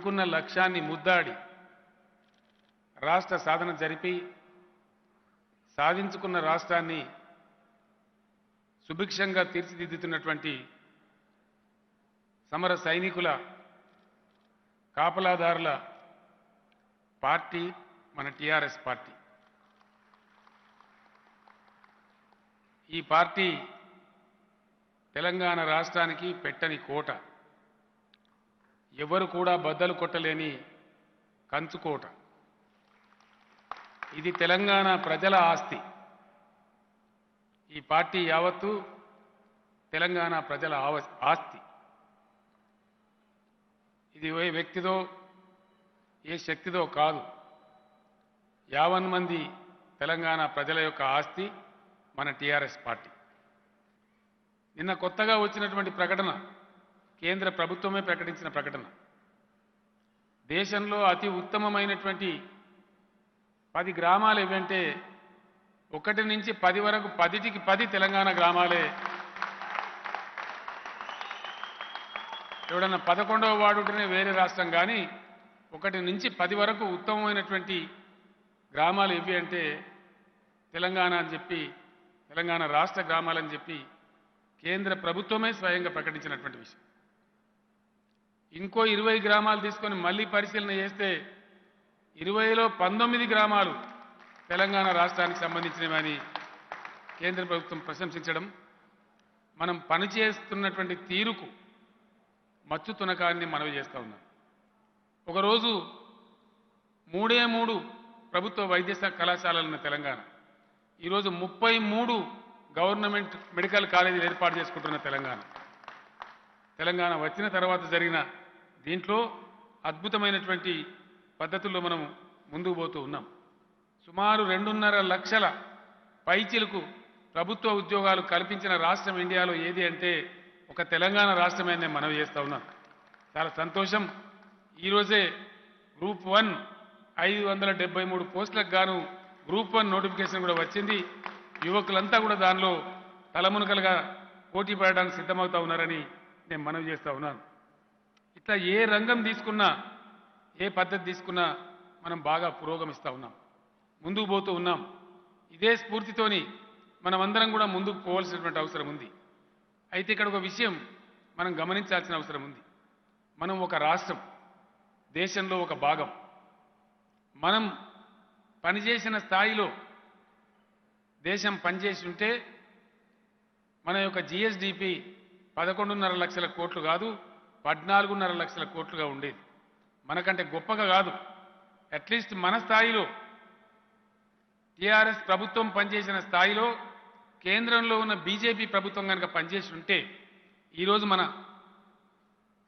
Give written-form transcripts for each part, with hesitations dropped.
అనుకున్న లక్ష్యాన్ని ముద్దాడి రాష్ట్ర సాధన జరిపి సాధించుకున్న రాష్ట్రాన్ని సుభిక్షంగా తీర్చిదిద్దుతున్నటువంటి సమర సైనికుల కాపలాదారుల పార్టీ మన టీఆర్ఎస్ పార్టీ. ఈ పార్టీ తెలంగాణ రాష్ట్రానికి పెట్టని కోట, ఎవరు కూడా బద్దలు కొట్టలేని కంచుకోట. ఇది తెలంగాణ ప్రజల ఆస్తి. ఈ పార్టీ యావత్తు తెలంగాణ ప్రజల ఆస్తి. ఇది ఏ వ్యక్తిదో ఏ శక్తిదో కాదు, 50 మంది తెలంగాణ ప్రజల యొక్క ఆస్తి మన టీఆర్ఎస్ పార్టీ. నిన్న కొత్తగా వచ్చినటువంటి ప్రకటన, కేంద్ర ప్రభుత్వమే ప్రకటించిన ప్రకటన, దేశంలో అతి ఉత్తమమైనటువంటి 10 గ్రామాలు ఏవంటే 1 నుంచి 10 వరకు 10కి 10 తెలంగాణ గ్రామాలే. ఎవడన్నా 11వ వార్డు ఉంటేనే వేరే రాష్ట్రం, కానీ 1 నుంచి 10 వరకు ఉత్తమమైనటువంటి గ్రామాలు ఏవి అంటే తెలంగాణ అని చెప్పి, తెలంగాణ రాష్ట్ర గ్రామాలని చెప్పి కేంద్ర ప్రభుత్వమే స్వయంగా ప్రకటించినటువంటి విషయం. ఇంకో 20 గ్రామాలు తీసుకొని మళ్ళీ పరిశీలన చేస్తే 20లో 19 గ్రామాలు తెలంగాణ రాష్ట్రానికి సంబంధించినవని కేంద్ర ప్రభుత్వం ప్రశంసించడం, మనం పనిచేస్తున్నటువంటి తీరుకు మచ్చు తునకాన్ని మనవి చేస్తూ ఉన్నాం. ఒకరోజు 3 ప్రభుత్వ వైద్య కళాశాలలున్న తెలంగాణ ఈరోజు 33 గవర్నమెంట్ మెడికల్ కాలేజీలు ఏర్పాటు చేసుకుంటున్న తెలంగాణ వచ్చిన తర్వాత జరిగిన దీంట్లో అద్భుతమైనటువంటి పద్ధతుల్లో మనం ముందుకు పోతూ ఉన్నాం. సుమారు 2.5 లక్షల పైచిలకు ప్రభుత్వ ఉద్యోగాలు కల్పించిన రాష్ట్రం ఇండియాలో ఏది అంటే ఒక తెలంగాణ రాష్ట్రమే నేను మనవి చేస్తూ ఉన్నాను. చాలా సంతోషం. ఈరోజే గ్రూప్ 1 573 పోస్టులకు గాను గ్రూప్ 1 నోటిఫికేషన్ కూడా వచ్చింది. యువకులంతా కూడా దానిలో తలమునకలుగా పోటీ పడడానికి సిద్ధమవుతా ఉన్నారని నేను మనవి చేస్తూ ఉన్నాను. ఇట్లా ఏ రంగం తీసుకున్నా, ఏ పద్ధతి తీసుకున్నా మనం బాగా పురోగమిస్తూ ఉన్నాం, ముందుకు పోతూ ఉన్నాం. ఇదే స్ఫూర్తితోని మనమందరం కూడా ముందుకు పోవాల్సినటువంటి అవసరం ఉంది. అయితే ఇక్కడ ఒక విషయం మనం గమనించాల్సిన అవసరం ఉంది. మనం ఒక రాష్ట్రం, దేశంలో ఒక భాగం. మనం పనిచేసిన స్థాయిలో దేశం పనిచేసి ఉంటే మన యొక్క జిఎస్డిపి 11.5 లక్షల కోట్లు కాదు, 14.5 లక్షల కోట్లుగా ఉండేది. మనకంటే గొప్పగా కాదు, అట్లీస్ట్ మన స్థాయిలో, టీఆర్ఎస్ ప్రభుత్వం పనిచేసిన స్థాయిలో కేంద్రంలో ఉన్న బీజేపీ ప్రభుత్వం కనుక పనిచేసి ఉంటే ఈరోజు మన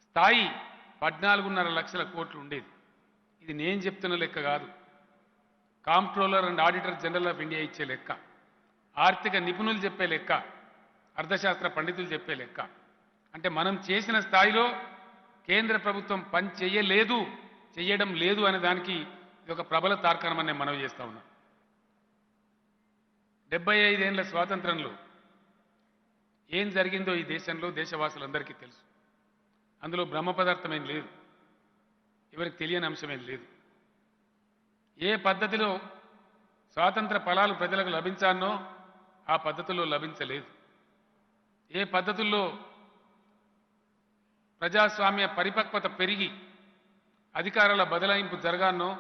స్థాయి 14.5 లక్షల కోట్లు ఉండేది. ఇది నేను చెప్తున్న లెక్క కాదు, comptroller and auditor general of India ఇచ్చే లెక్క, ఆర్థిక నిపుణులు చెప్పే లెక్క, అర్థశాస్త్ర పండితులు చెప్పే లెక్క. అంటే మనం చేసిన స్థాయిలో కేంద్ర ప్రభుత్వం పని చేయడం లేదు అనే దానికి ఇది ఒక ప్రబల తార్కాణం అని నేను మనవి చేస్తా ఉన్నా. 75 ఏళ్ల స్వాతంత్రంలో ఏం జరిగిందో ఈ దేశంలో దేశవాసులందరికీ తెలుసు. అందులో బ్రహ్మ పదార్థమేం లేదు, ఎవరికి తెలియని అంశమేం లేదు. ఏ పద్ధతిలో స్వాతంత్ర ఫలాలు ప్రజలకు లభించానో ఆ పద్ధతుల్లో లభించలేదు. ఏ పద్ధతుల్లో ప్రజాస్వామ్య పరిపక్వత పెరిగి అధికారాల బదలాయింపు జరగానో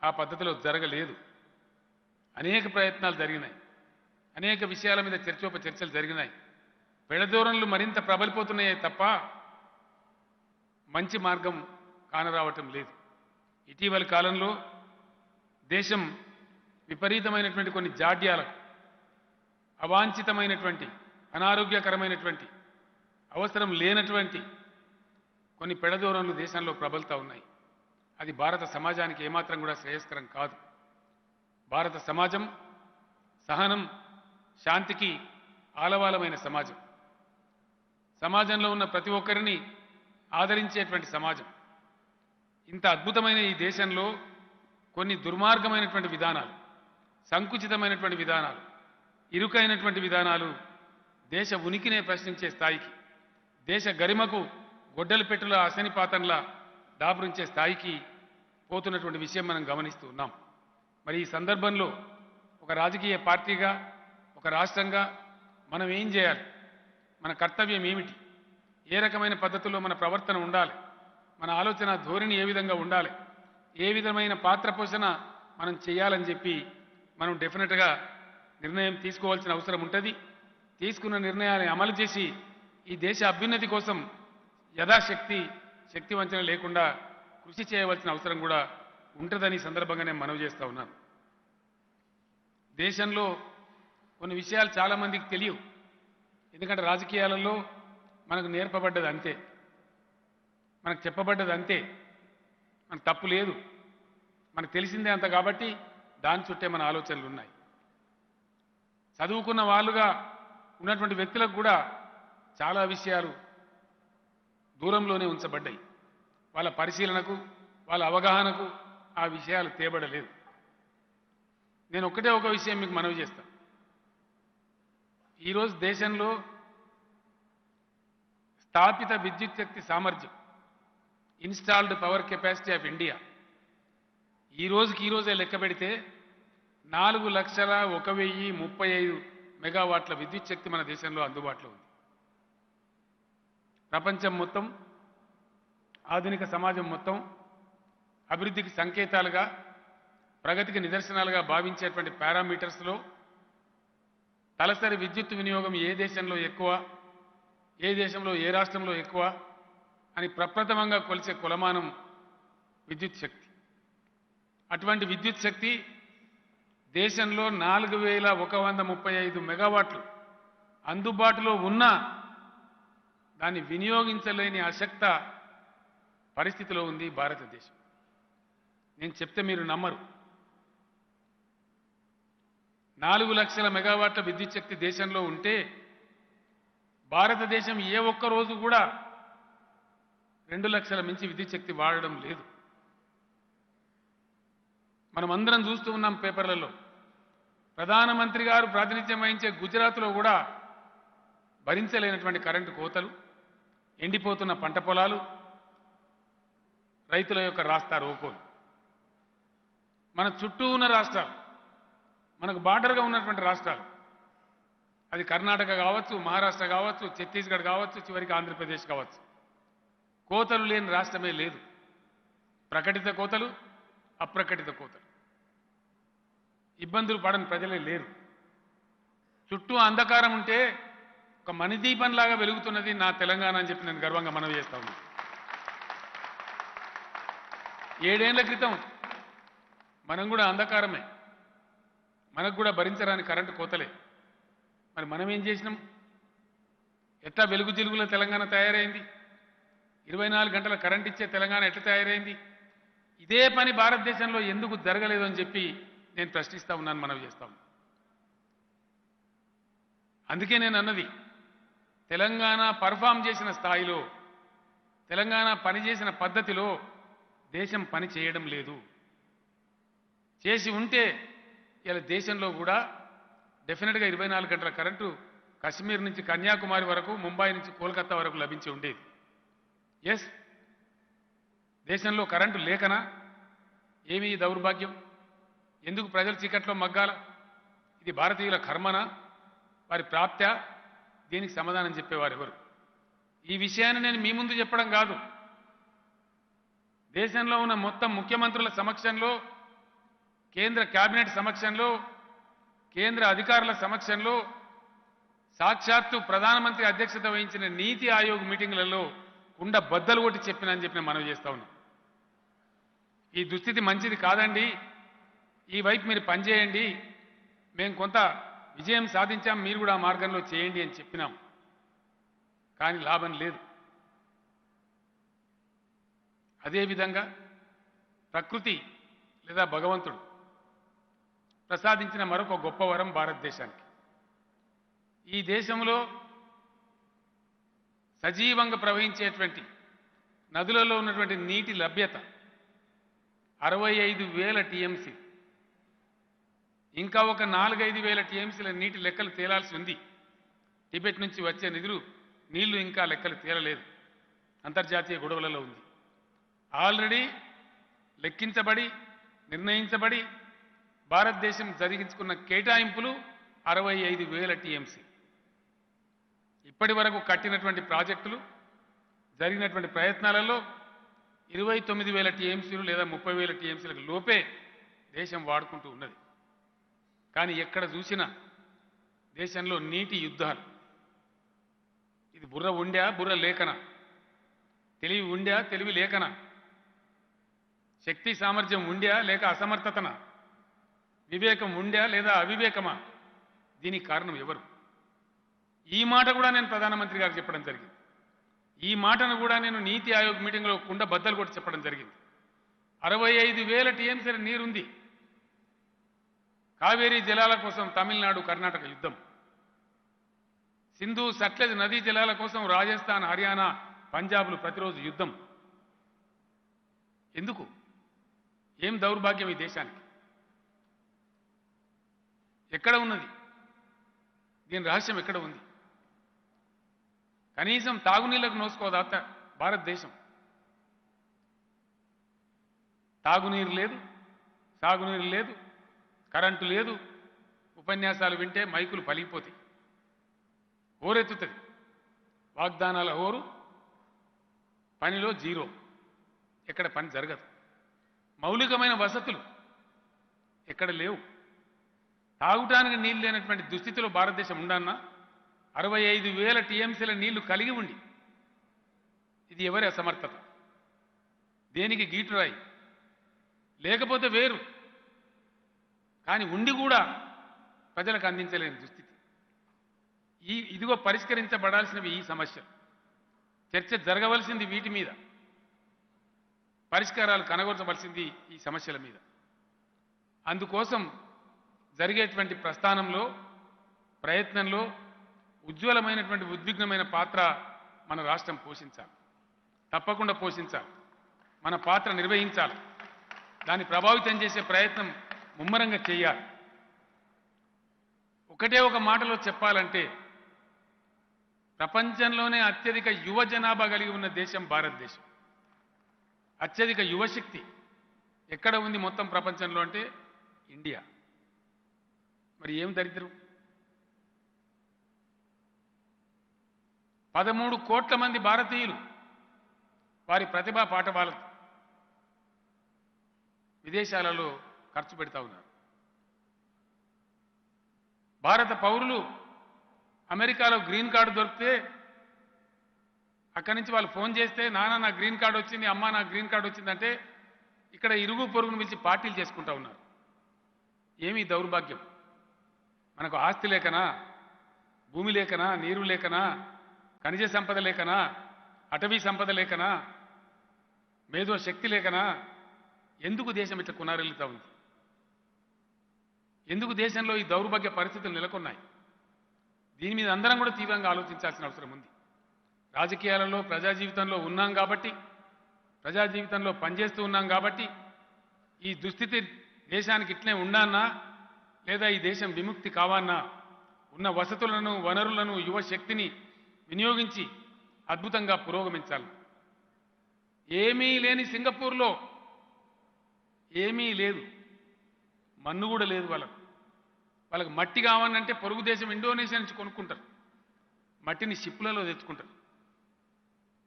ఆ పద్ధతిలో జరగలేదు. అనేక ప్రయత్నాలు జరిగినాయి, అనేక విషయాల మీద చర్చోపచర్చలు జరిగినాయి. పెడధోరణులు మరింత ప్రబలిపోతున్నాయే తప్ప మంచి మార్గం కానరావటం లేదు. ఇటీవలి కాలంలో దేశం విపరీతమైనటువంటి కొన్ని జాడ్యాలకు, అవాంఛితమైనటువంటి, అనారోగ్యకరమైనటువంటి, అవసరం లేనటువంటి కొన్ని పెడధోరణులు దేశంలో ప్రబలుతూ ఉన్నాయి. అది భారత సమాజానికి ఏమాత్రం కూడా శ్రేయస్కరం కాదు. భారత సమాజం సహనం, శాంతికి ఆలవాలమైన సమాజం, సమాజంలో ఉన్న ప్రతి ఒక్కరిని ఆదరించేటువంటి సమాజం. ఇంత అద్భుతమైన ఈ దేశంలో కొన్ని దుర్మార్గమైనటువంటి విధానాలు, సంకుచితమైనటువంటి విధానాలు, ఇరుకైనటువంటి విధానాలు దేశ ఉనికినే ప్రశ్నించే స్థాయికి, దేశ గరిమకు గొడ్డలి పెట్టుల అసనిపాతంలా దాపురించే స్థాయికి పోతున్నటువంటి విషయం మనం గమనిస్తూ ఉన్నాం. మరి ఈ సందర్భంలో ఒక రాజకీయ పార్టీగా, ఒక రాష్ట్రంగా మనం ఏం చేయాలి? మన కర్తవ్యం ఏమిటి? ఏ రకమైన పద్ధతుల్లో మన ప్రవర్తన ఉండాలి? మన ఆలోచన ధోరణి ఏ విధంగా ఉండాలి? ఏ విధమైన పాత్ర పోషణ మనం చేయాలని చెప్పి మనం డెఫినెట్గా నిర్ణయం తీసుకోవాల్సిన అవసరం ఉంటుంది. తీసుకున్న నిర్ణయాన్ని అమలు చేసి ఈ దేశ అభ్యున్నతి కోసం యథాశక్తి శక్తి వంచన లేకుండా కృషి చేయవలసిన అవసరం కూడా ఉంటుందని సందర్భంగా నేను మనవి చేస్తూ ఉన్నాను. దేశంలో కొన్ని విషయాలు చాలామందికి తెలియవు. ఎందుకంటే రాజకీయాలలో మనకు నేర్పబడ్డది అంతే, మనకు చెప్పబడ్డది అంతే, మనకు తప్పు లేదు, మనకు తెలిసిందే అంత. కాబట్టి దాని చుట్టే మన ఆలోచనలు ఉన్నాయి. చదువుకున్న వాళ్ళుగా ఉన్నటువంటి వ్యక్తులకు కూడా చాలా విషయాలు దూరంలోనే ఉంచబడ్డాయి. వాళ్ళ పరిశీలనకు, వాళ్ళ అవగాహనకు ఆ విషయాలు తేబడలేదు. నేను ఒక్కటే ఒక విషయం మీకు మనవి చేస్తాను. ఈరోజు దేశంలో స్థాపిత విద్యుత్ శక్తి సామర్థ్యం, installed power capacity of India, ఈ రోజే లెక్క పెడితే 4,01,035 మెగావాట్ల విద్యుత్ శక్తి మన దేశంలో అందుబాటులో ఉంది. ప్రపంచం మొత్తం, ఆధునిక సమాజం మొత్తం అభివృద్ధికి సంకేతాలుగా, ప్రగతికి నిదర్శనాలుగా భావించేటువంటి పారామీటర్స్లో తలసరి విద్యుత్ వినియోగం ఏ దేశంలో ఎక్కువ, ఏ దేశంలో ఏ రాష్ట్రంలో ఎక్కువ అని ప్రప్రథమంగా కొలిచే కొలమానం విద్యుత్ శక్తి. అటువంటి విద్యుత్ శక్తి దేశంలో 4,135 మెగావాట్లు అందుబాటులో ఉన్నా దాన్ని వినియోగించలేని అశక్త పరిస్థితిలో ఉంది భారతదేశం. నేను చెప్తే మీరు నమ్మరు. 4 లక్షల మెగావాట్ల విద్యుత్ శక్తి దేశంలో ఉంటే భారతదేశం ఏ ఒక్క రోజు కూడా 2 లక్షల మించి విద్యుత్ శక్తి వాడడం లేదు. మనం అందరం చూస్తూ ఉన్నాం పేపర్లలో. ప్రధానమంత్రి గారు ప్రాతినిధ్యం వహించే గుజరాత్లో కూడా భరించలేనటువంటి కరెంటు కోతలు, ఎండిపోతున్న పంట పొలాలు, రైతుల యొక్క రాస్తా రోకోలు. మన చుట్టూ ఉన్న రాష్ట్రాలు, మనకు బార్డర్గా ఉన్నటువంటి రాష్ట్రాలు, అది కర్ణాటక కావచ్చు, మహారాష్ట్ర కావచ్చు, ఛత్తీస్గఢ్ కావచ్చు, చివరికి ఆంధ్రప్రదేశ్ కావచ్చు, కోతలు లేని రాష్ట్రమే లేదు. ప్రకటిత కోతలు, అప్రకటిత కోతలు. ఇబ్బందులు పడని ప్రజలే లేరు. చుట్టూ అంధకారం ఉంటే ఒక మణిదీపంలాగా వెలుగుతున్నది నా తెలంగాణ అని చెప్పి నేను గర్వంగా మనవి చేస్తా ఉన్నాను. 7 ఏళ్ల క్రితం మనం కూడా అంధకారమే, మనకు కూడా భరించరాని కరెంటు కోతలే. మరి మనం ఏం చేసినాం? ఎట్లా వెలుగు జిలుగుల తెలంగాణ తయారైంది? 24 గంటల కరెంట్ ఇచ్చే తెలంగాణ ఎట్లా తయారైంది? ఇదే పని భారతదేశంలో ఎందుకు జరగలేదు అని చెప్పి నేను ప్రశ్నిస్తా ఉన్నాను, మనవి చేస్తా ఉన్నాను. అందుకే నేను అన్నది, తెలంగాణ పర్ఫామ్ చేసిన స్థాయిలో, తెలంగాణ పనిచేసిన పద్ధతిలో దేశం పని చేయడం లేదు. చేసి ఉంటే ఇలా దేశంలో కూడా డెఫినెట్గా 24 గంటల కరెంటు కశ్మీర్ నుంచి కన్యాకుమారి వరకు, ముంబై నుంచి కోల్కతా వరకు లభించి ఉండేది. ఎస్, దేశంలో కరెంటు లేకనా? ఏమి ఈ దౌర్భాగ్యం? ఎందుకు ప్రజలు చీకట్లో మగ్గాల? ఇది భారతీయుల కర్మనా, వారి ప్రాప్త్యా? దీనికి సమాధానం చెప్పేవారు ఎవరు? ఈ విషయాన్ని నేను మీ ముందు చెప్పడం కాదు, దేశంలో ఉన్న మొత్తం ముఖ్యమంత్రుల సమక్షంలో, కేంద్ర కేబినెట్ సమక్షంలో, కేంద్ర అధికారుల సమక్షంలో, సాక్షాత్తు ప్రధానమంత్రి అధ్యక్షత వహించిన నీతి ఆయోగ్ మీటింగులలో కుండ బద్దలు కొట్టి చెప్పినని చెప్పి నేను మనవి చేస్తా ఉన్నాను. ఈ దుస్థితి మంచిది కాదండి, ఈ వైపు మీరు పనిచేయండి, మేము కొంత విజయం సాధించాం, మీరు కూడా ఆ మార్గంలో చేయండి అని చెప్పినాం. కానీ లాభం లేదు. అదేవిధంగా ప్రకృతి లేదా భగవంతుడు ప్రసాదించిన మరొక గొప్ప వరం భారతదేశానికి. ఈ దేశంలో సజీవంగా ప్రవహించేటువంటి నదులలో ఉన్నటువంటి నీటి లభ్యత 65,000 టీఎంసీ. ఇంకా ఒక 4-5 వేల టీఎంసీల నీటి లెక్కలు తేలాల్సి ఉంది. టిబెట్ నుంచి వచ్చే నీళ్లు ఇంకా లెక్కలు తేలలేదు, అంతర్జాతీయ గొడవలలో ఉంది. ఆల్రెడీ లెక్కించబడి నిర్ణయించబడి భారతదేశం జరిగించుకున్న కేటాయింపులు 65,000 టీఎంసీ. ఇప్పటి వరకు కట్టినటువంటి ప్రాజెక్టులు జరిగినటువంటి ప్రయత్నాలలో 29,000 టీఎంసీలు లేదా 30,000 టీఎంసీలకు లోపే దేశం వాడుకుంటూ ఉన్నది. కానీ ఎక్కడ చూసినా దేశంలో నీటి యుద్ధాలు. ఇది బుర్ర ఉండా బుర్ర లేకన, తెలివి ఉండా తెలివి లేకన, శక్తి సామర్థ్యం ఉండా లేక అసమర్థతన, వివేకం ఉండా లేదా అవివేకమా? దీనికి కారణం ఎవరు? ఈ మాట కూడా నేను ప్రధానమంత్రి గారికి చెప్పడం జరిగింది. ఈ మాటను కూడా నేను నీతి ఆయోగ్ మీటింగ్లో కుండ బద్దలు కొట్టి చెప్పడం జరిగింది. 65,000 టీఎంసీల నీరుంది. కావేరీ జలాల కోసం తమిళనాడు కర్ణాటక యుద్ధం, సింధు సట్లెజ్ నదీ జలాల కోసం రాజస్థాన్ హర్యానా పంజాబ్లు ప్రతిరోజు యుద్ధం. ఎందుకు? ఏం దౌర్భాగ్యం ఈ దేశానికి? ఎక్కడ ఉన్నది దీని రహస్యం? ఎక్కడ ఉంది? కనీసం తాగునీళ్లకు నోసుకోదా భారతదేశం? తాగునీరు లేదు, సాగునీరు లేదు, కరెంటు లేదు. ఉపన్యాసాలు వింటే మైకులు పలిగిపోతాయి, హోరెత్తుతుంది. వాగ్దానాల హోరు, పనిలో జీరో. ఎక్కడ పని జరగదు. మౌలికమైన వసతులు ఎక్కడ లేవు. తాగుటానికి నీళ్ళు లేనటువంటి దుస్థితిలో భారతదేశం ఉండన్నా 65,000 టీఎంసీల నీళ్లు కలిగి ఉండి ఇది ఎవరి అసమర్థత? దేనికి గీటురాయి? లేకపోతే వేరు, కానీ ఉండి కూడా ప్రజలకు అందించలేని దుస్థితి. ఇదిగో పరిష్కరించబడాల్సినవి ఈ సమస్యలు. చర్చ జరగవలసింది వీటి మీద, పరిష్కారాలు కనగొరచవలసింది ఈ సమస్యల మీద. అందుకోసం జరిగేటువంటి ప్రస్థానంలో, ప్రయత్నంలో ఉజ్వలమైనటువంటి ఉద్విగ్నమైన పాత్ర మన రాష్ట్రం పోషించాలి. తప్పకుండా పోషించాలి. మన పాత్ర నిర్వహించాలి. దాన్ని ప్రభావితం చేసే ప్రయత్నం ముమ్మరంగా చేయాలి. ఒకటే ఒక మాటలో చెప్పాలంటే, ప్రపంచంలోనే అత్యధిక యువ జనాభా కలిగి ఉన్న దేశం భారతదేశం. అత్యధిక యువశక్తి ఎక్కడ ఉంది మొత్తం ప్రపంచంలో అంటే ఇండియా. మరి ఏం దరిద్రం? 13 కోట్ల మంది భారతీయులు వారి ప్రతిభా పాఠవాలకు విదేశాలలో ఖర్చు పెడతా ఉన్నారు. భారత పౌరులు అమెరికాలో గ్రీన్ కార్డు దొరికితే అక్కడి నుంచి వాళ్ళు ఫోన్ చేస్తే, నాన్న నా గ్రీన్ కార్డు వచ్చింది, అమ్మ నా గ్రీన్ కార్డు వచ్చిందంటే ఇక్కడ ఇరుగు పొరుగును పిలిచి పార్టీలు చేసుకుంటా ఉన్నారు. ఏమీ దౌర్భాగ్యం? మనకు ఆస్తి లేకనా, భూమి లేకనా, నీరు లేకనా, ఖనిజ సంపద లేకనా, అటవీ సంపద లేకనా, మేధో శక్తి లేకనా? ఎందుకు దేశం ఇట్లా కొనారెళ్తా ఉంది? ఎందుకు దేశంలో ఈ దౌర్భాగ్య పరిస్థితులు నెలకొన్నాయి? దీని మీద అందరం కూడా తీవ్రంగా ఆలోచించాల్సిన అవసరం ఉంది. రాజకీయాలలో, ప్రజా జీవితంలో ఉన్నాం కాబట్టి, ప్రజా జీవితంలో పనిచేస్తూ ఉన్నాం కాబట్టి ఈ దుస్థితి దేశానికి ఇట్లే ఉండాన్నా లేదా ఈ దేశం విముక్తి కావాన్నా ఉన్న వసతులను, వనరులను, యువ శక్తిని వినియోగించి అద్భుతంగా పురోగమించాలి. ఏమీ లేని సింగపూర్లో ఏమీ లేదు, మన్ను కూడా లేదు. వాళ్ళకు మట్టి కావాలంటే పొరుగు దేశం ఇండోనేషియా నుంచి కొనుక్కుంటారు. మట్టిని షిప్లలో తెచ్చుకుంటారు.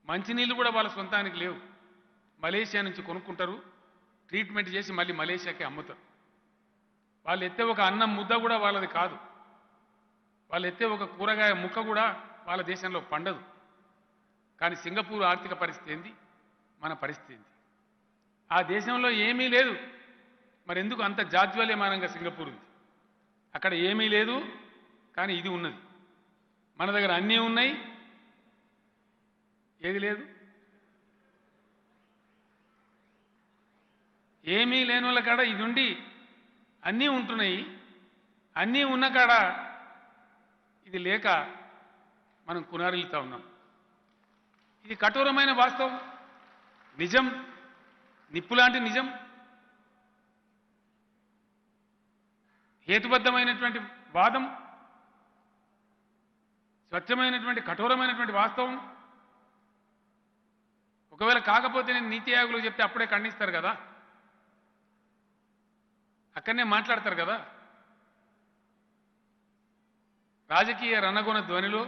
మంచినీళ్ళు కూడా వాళ్ళ సొంతానికి లేవు, మలేషియా నుంచి కొనుక్కుంటారు. ట్రీట్మెంట్ చేసి మళ్ళీ మలేషియాకి అమ్ముతారు. వాళ్ళు ఎత్తే ఒక అన్నం ముద్ద కూడా వాళ్ళది కాదు. వాళ్ళు ఎత్తే ఒక కూరగాయ ముక్క కూడా వాళ్ళ దేశంలో పండదు. కానీ సింగపూర్ ఆర్థిక పరిస్థితి ఏంది, మన పరిస్థితి ఏంది? ఆ దేశంలో ఏమీ లేదు, మరి ఎందుకు అంత జాజ్వల్యమానంగా సింగపూర్ ఉంది? అక్కడ ఏమీ లేదు, కానీ ఇది ఉన్నది. మన దగ్గర అన్నీ ఉన్నాయి, ఏది లేదు. ఏమీ లేని వాళ్ళ కాడ ఇది ఉండి అన్నీ ఉంటున్నాయి. అన్నీ ఉన్న కాడ ఇది లేక మనం కునారిల్లుతా ఉన్నాం. ఇది కఠోరమైన వాస్తవం, నిజం, నిప్పులాంటి నిజం, హేతుబద్ధమైనటువంటి వాదం, స్వచ్ఛమైనటువంటి కఠోరమైనటువంటి వాస్తవం. ఒకవేళ కాకపోతే నేను నీతి ఆయోగ్లో చెప్తే అప్పుడే ఖండిస్తారు కదా, అక్కడనే మాట్లాడతారు కదా. రాజకీయ రణగుణ ధ్వనిలో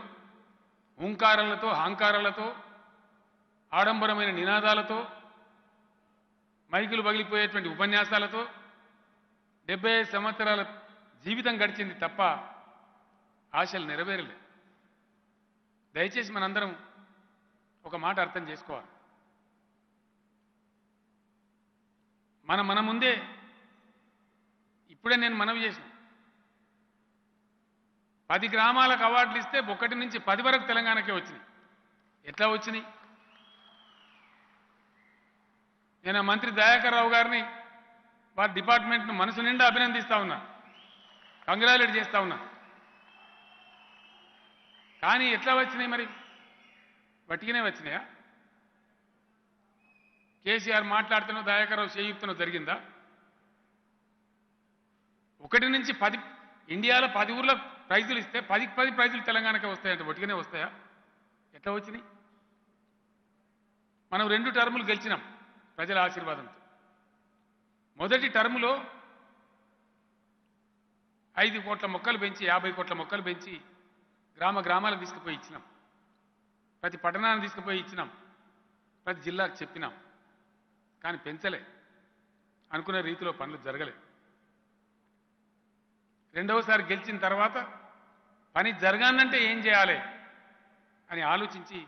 హుంకారాలతో అహంకారాలతో ఆడంబరమైన నినాదాలతో మైకులు పగిలిపోయేటువంటి ఉపన్యాసాలతో 75 సంవత్సరాల జీవితం గడిచింది తప్ప ఆశలు నెరవేరలే. దయచేసి మనందరం ఒక మాట అర్థం చేసుకోవాలి. మన ముందే ఇప్పుడే నేను మనవి చేసిన 10 గ్రామాలకు అవార్డులు ఇస్తే 1 నుంచి 10 వరకు తెలంగాణకే వచ్చినాయి. ఎట్లా వచ్చినాయి? నేను మంత్రి దయాకర్ రావు గారిని వారి డిపార్ట్మెంట్ను మనసు నిండా అభినందిస్తా ఉన్నా, కంగ్రాచులేట్ చేస్తా ఉన్నా. కానీ ఎట్లా వచ్చినాయి? మరి వట్టిగానే వచ్చినాయా? కేసీఆర్ మాట్లాడుతున్నా దయాకర్ రావు చేయుక్తనో జరిగిందా? 1 నుంచి 10 ఇండియాలో 10 ఊర్ల ప్రైజులు ఇస్తే 10కి 10 ప్రైజులు తెలంగాణకే వస్తాయంటే వట్టిగానే వస్తాయా? ఎట్లా వచ్చినాయి? మనం 2 టర్ములు గెలిచినాం ప్రజల ఆశీర్వాదంతో. మొదటి టర్ములో 5 కోట్ల మొక్కలు పెంచి 50 కోట్ల మొక్కలు పెంచి గ్రామాలకు తీసుకుపోయి ఇచ్చినాం. ప్రతి పట్టణాన్ని తీసుకుపోయి ఇచ్చినాం. ప్రతి జిల్లాకు చెప్పినాం. కానీ పెంచలే, అనుకున్న రీతిలో పనులు జరగలే. రెండవసారి గెలిచిన తర్వాత పని జరగాలంటే ఏం చేయాలి అని ఆలోచించి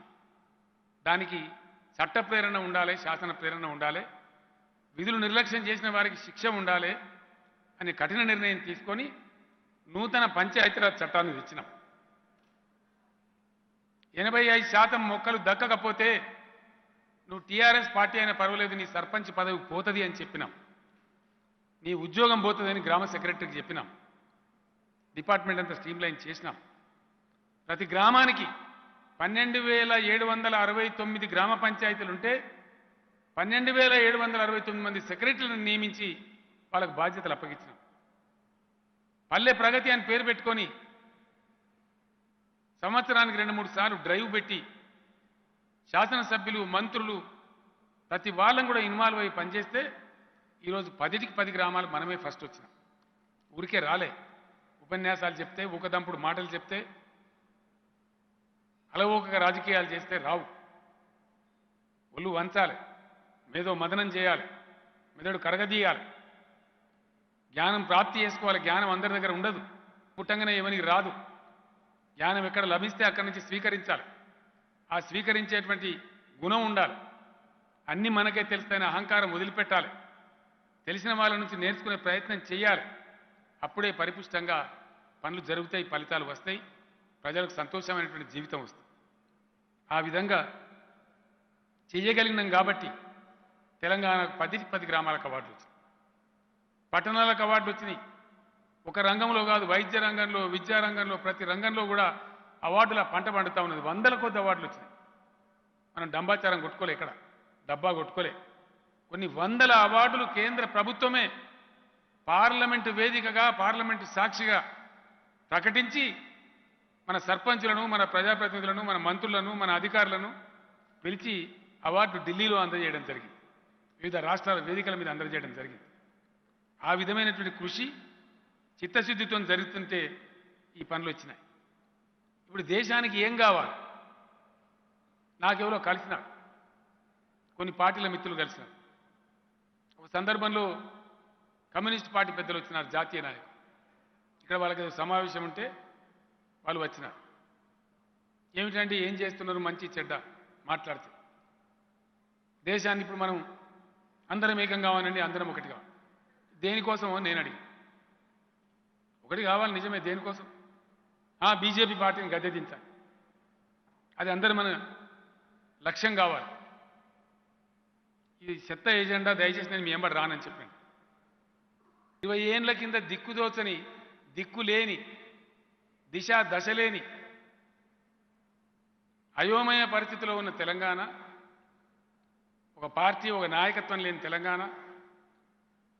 దానికి చట్ట ప్రేరణ ఉండాలి, శాసన ప్రేరణ ఉండాలి, విధులు నిర్లక్ష్యం చేసిన వారికి శిక్ష ఉండాలి అని కఠిన నిర్ణయం తీసుకొని నూతన పంచాయతీరాజ్ చట్టాన్ని తెచ్చినాం. 85% మొక్కలు దక్కకపోతే నువ్వు టీఆర్ఎస్ పార్టీ అయినా పర్వాలేదు, నీ సర్పంచ్ పదవి పోతుంది అని చెప్పినాం. నీ ఉద్యోగం పోతుందని గ్రామ సెక్రటరీకి చెప్పినాం. డిపార్ట్మెంట్ అంతా స్ట్రీమ్లైన్ చేసినాం. ప్రతి గ్రామానికి 12,769 గ్రామ పంచాయతీలు ఉంటే 12,769 మంది సెక్రటరీలను నియమించి వాళ్ళకు బాధ్యతలు అప్పగించినాం. పల్లె ప్రగతి అని పేరు పెట్టుకొని సంవత్సరానికి 2-3 సార్లు డ్రైవ్ పెట్టి శాసనసభ్యులు, మంత్రులు ప్రతి వాళ్ళం కూడా ఇన్వాల్వ్ అయ్యి పనిచేస్తే ఈరోజు 10కి 10 గ్రామాలు మనమే ఫస్ట్ వచ్చినాం. ఊరికే రాలే. ఉపన్యాసాలు చెప్తే, ఊకదంపుడు మాటలు చెప్తే, అలవోకగా రాజకీయాలు చేస్తే రావు. ఒళ్ళు వంచాలి, మేధో మదనం చేయాలి, మెదడు కరగదీయాలి, జ్ఞానం ప్రాప్తి చేసుకోవాలి. జ్ఞానం అందరి దగ్గర ఉండదు, పుట్టంగానే ఎవరికి రాదు. జ్ఞానం ఎక్కడ లభిస్తే అక్కడి నుంచి స్వీకరించాలి. ఆ స్వీకరించేటువంటి గుణం ఉండాలి. అన్నీ మనకే తెలుస్తాయని అహంకారం వదిలిపెట్టాలి. తెలిసిన వాళ్ళ నుంచి నేర్చుకునే ప్రయత్నం చేయాలి. అప్పుడే పరిపుష్టంగా పనులు జరుగుతాయి, ఫలితాలు వస్తాయి, ప్రజలకు సంతోషమైనటువంటి జీవితం వస్తుంది. ఆ విధంగా చేయగలిగినాం కాబట్టి తెలంగాణకు 10కి 10 గ్రామాలకు అవార్డులు వచ్చినాయి, పట్టణాలకు అవార్డులు వచ్చినాయి. ఒక రంగంలో కాదు, వైద్య రంగంలో, విద్యా రంగంలో, ప్రతి రంగంలో కూడా అవార్డుల పంట పండుతా ఉన్నది. 100ల కొద్ది అవార్డులు వచ్చినాయి. మనం డంబాచారం కొట్టుకోలే, ఇక్కడ డబ్బా కొట్టుకోలే. కొన్ని 100ల అవార్డులు కేంద్ర ప్రభుత్వమే పార్లమెంటు వేదికగా, పార్లమెంటు సాక్షిగా ప్రకటించి మన సర్పంచులను, మన ప్రజాప్రతినిధులను, మన మంత్రులను, మన అధికారులను పిలిచి అవార్డు ఢిల్లీలో అందజేయడం జరిగింది. వివిధ రాష్ట్రాల వేదికల మీద అందజేయడం జరిగింది. ఆ విధమైనటువంటి కృషి చిత్తశుద్ధితో జరుగుతుంటే ఈ పనులు వచ్చినాయి. ఇప్పుడు దేశానికి ఏం కావాలి? నాకెవరో కలిసినారు, కొన్ని పార్టీల మిత్రులు కలిసినారు. ఒక సందర్భంలో కమ్యూనిస్ట్ పార్టీ పెద్దలు వచ్చినారు, జాతీయ నాయకులు. ఇక్కడ వాళ్ళకి ఏదో సమావేశం ఉంటే వాళ్ళు వచ్చినారు. ఏమిటంటే ఏం చేస్తున్నారు, మంచి చెడ్డ మాట్లాడితే దేశాన్ని ఇప్పుడు మనం అందరం ఏకం కావాలండి, అందరం ఒకటి కావాలి. దేనికోసమో నేను అడిగి, ఒకటి కావాలి నిజమే, దేనికోసం? బీజేపీ పార్టీని గద్దెదించాలి, అది అందరూ మన లక్ష్యం కావాలి. ఇది చెత్త ఏజెండా, దయచేసి నేను మీ ఎంబడి రానని చెప్పాను. 20 ఏళ్ల కింద దిక్కుదోచని, దిక్కులేని, దిశ దశలేని అయోమయ పరిస్థితిలో ఉన్న తెలంగాణ, ఒక పార్టీ, ఒక నాయకత్వం లేని తెలంగాణ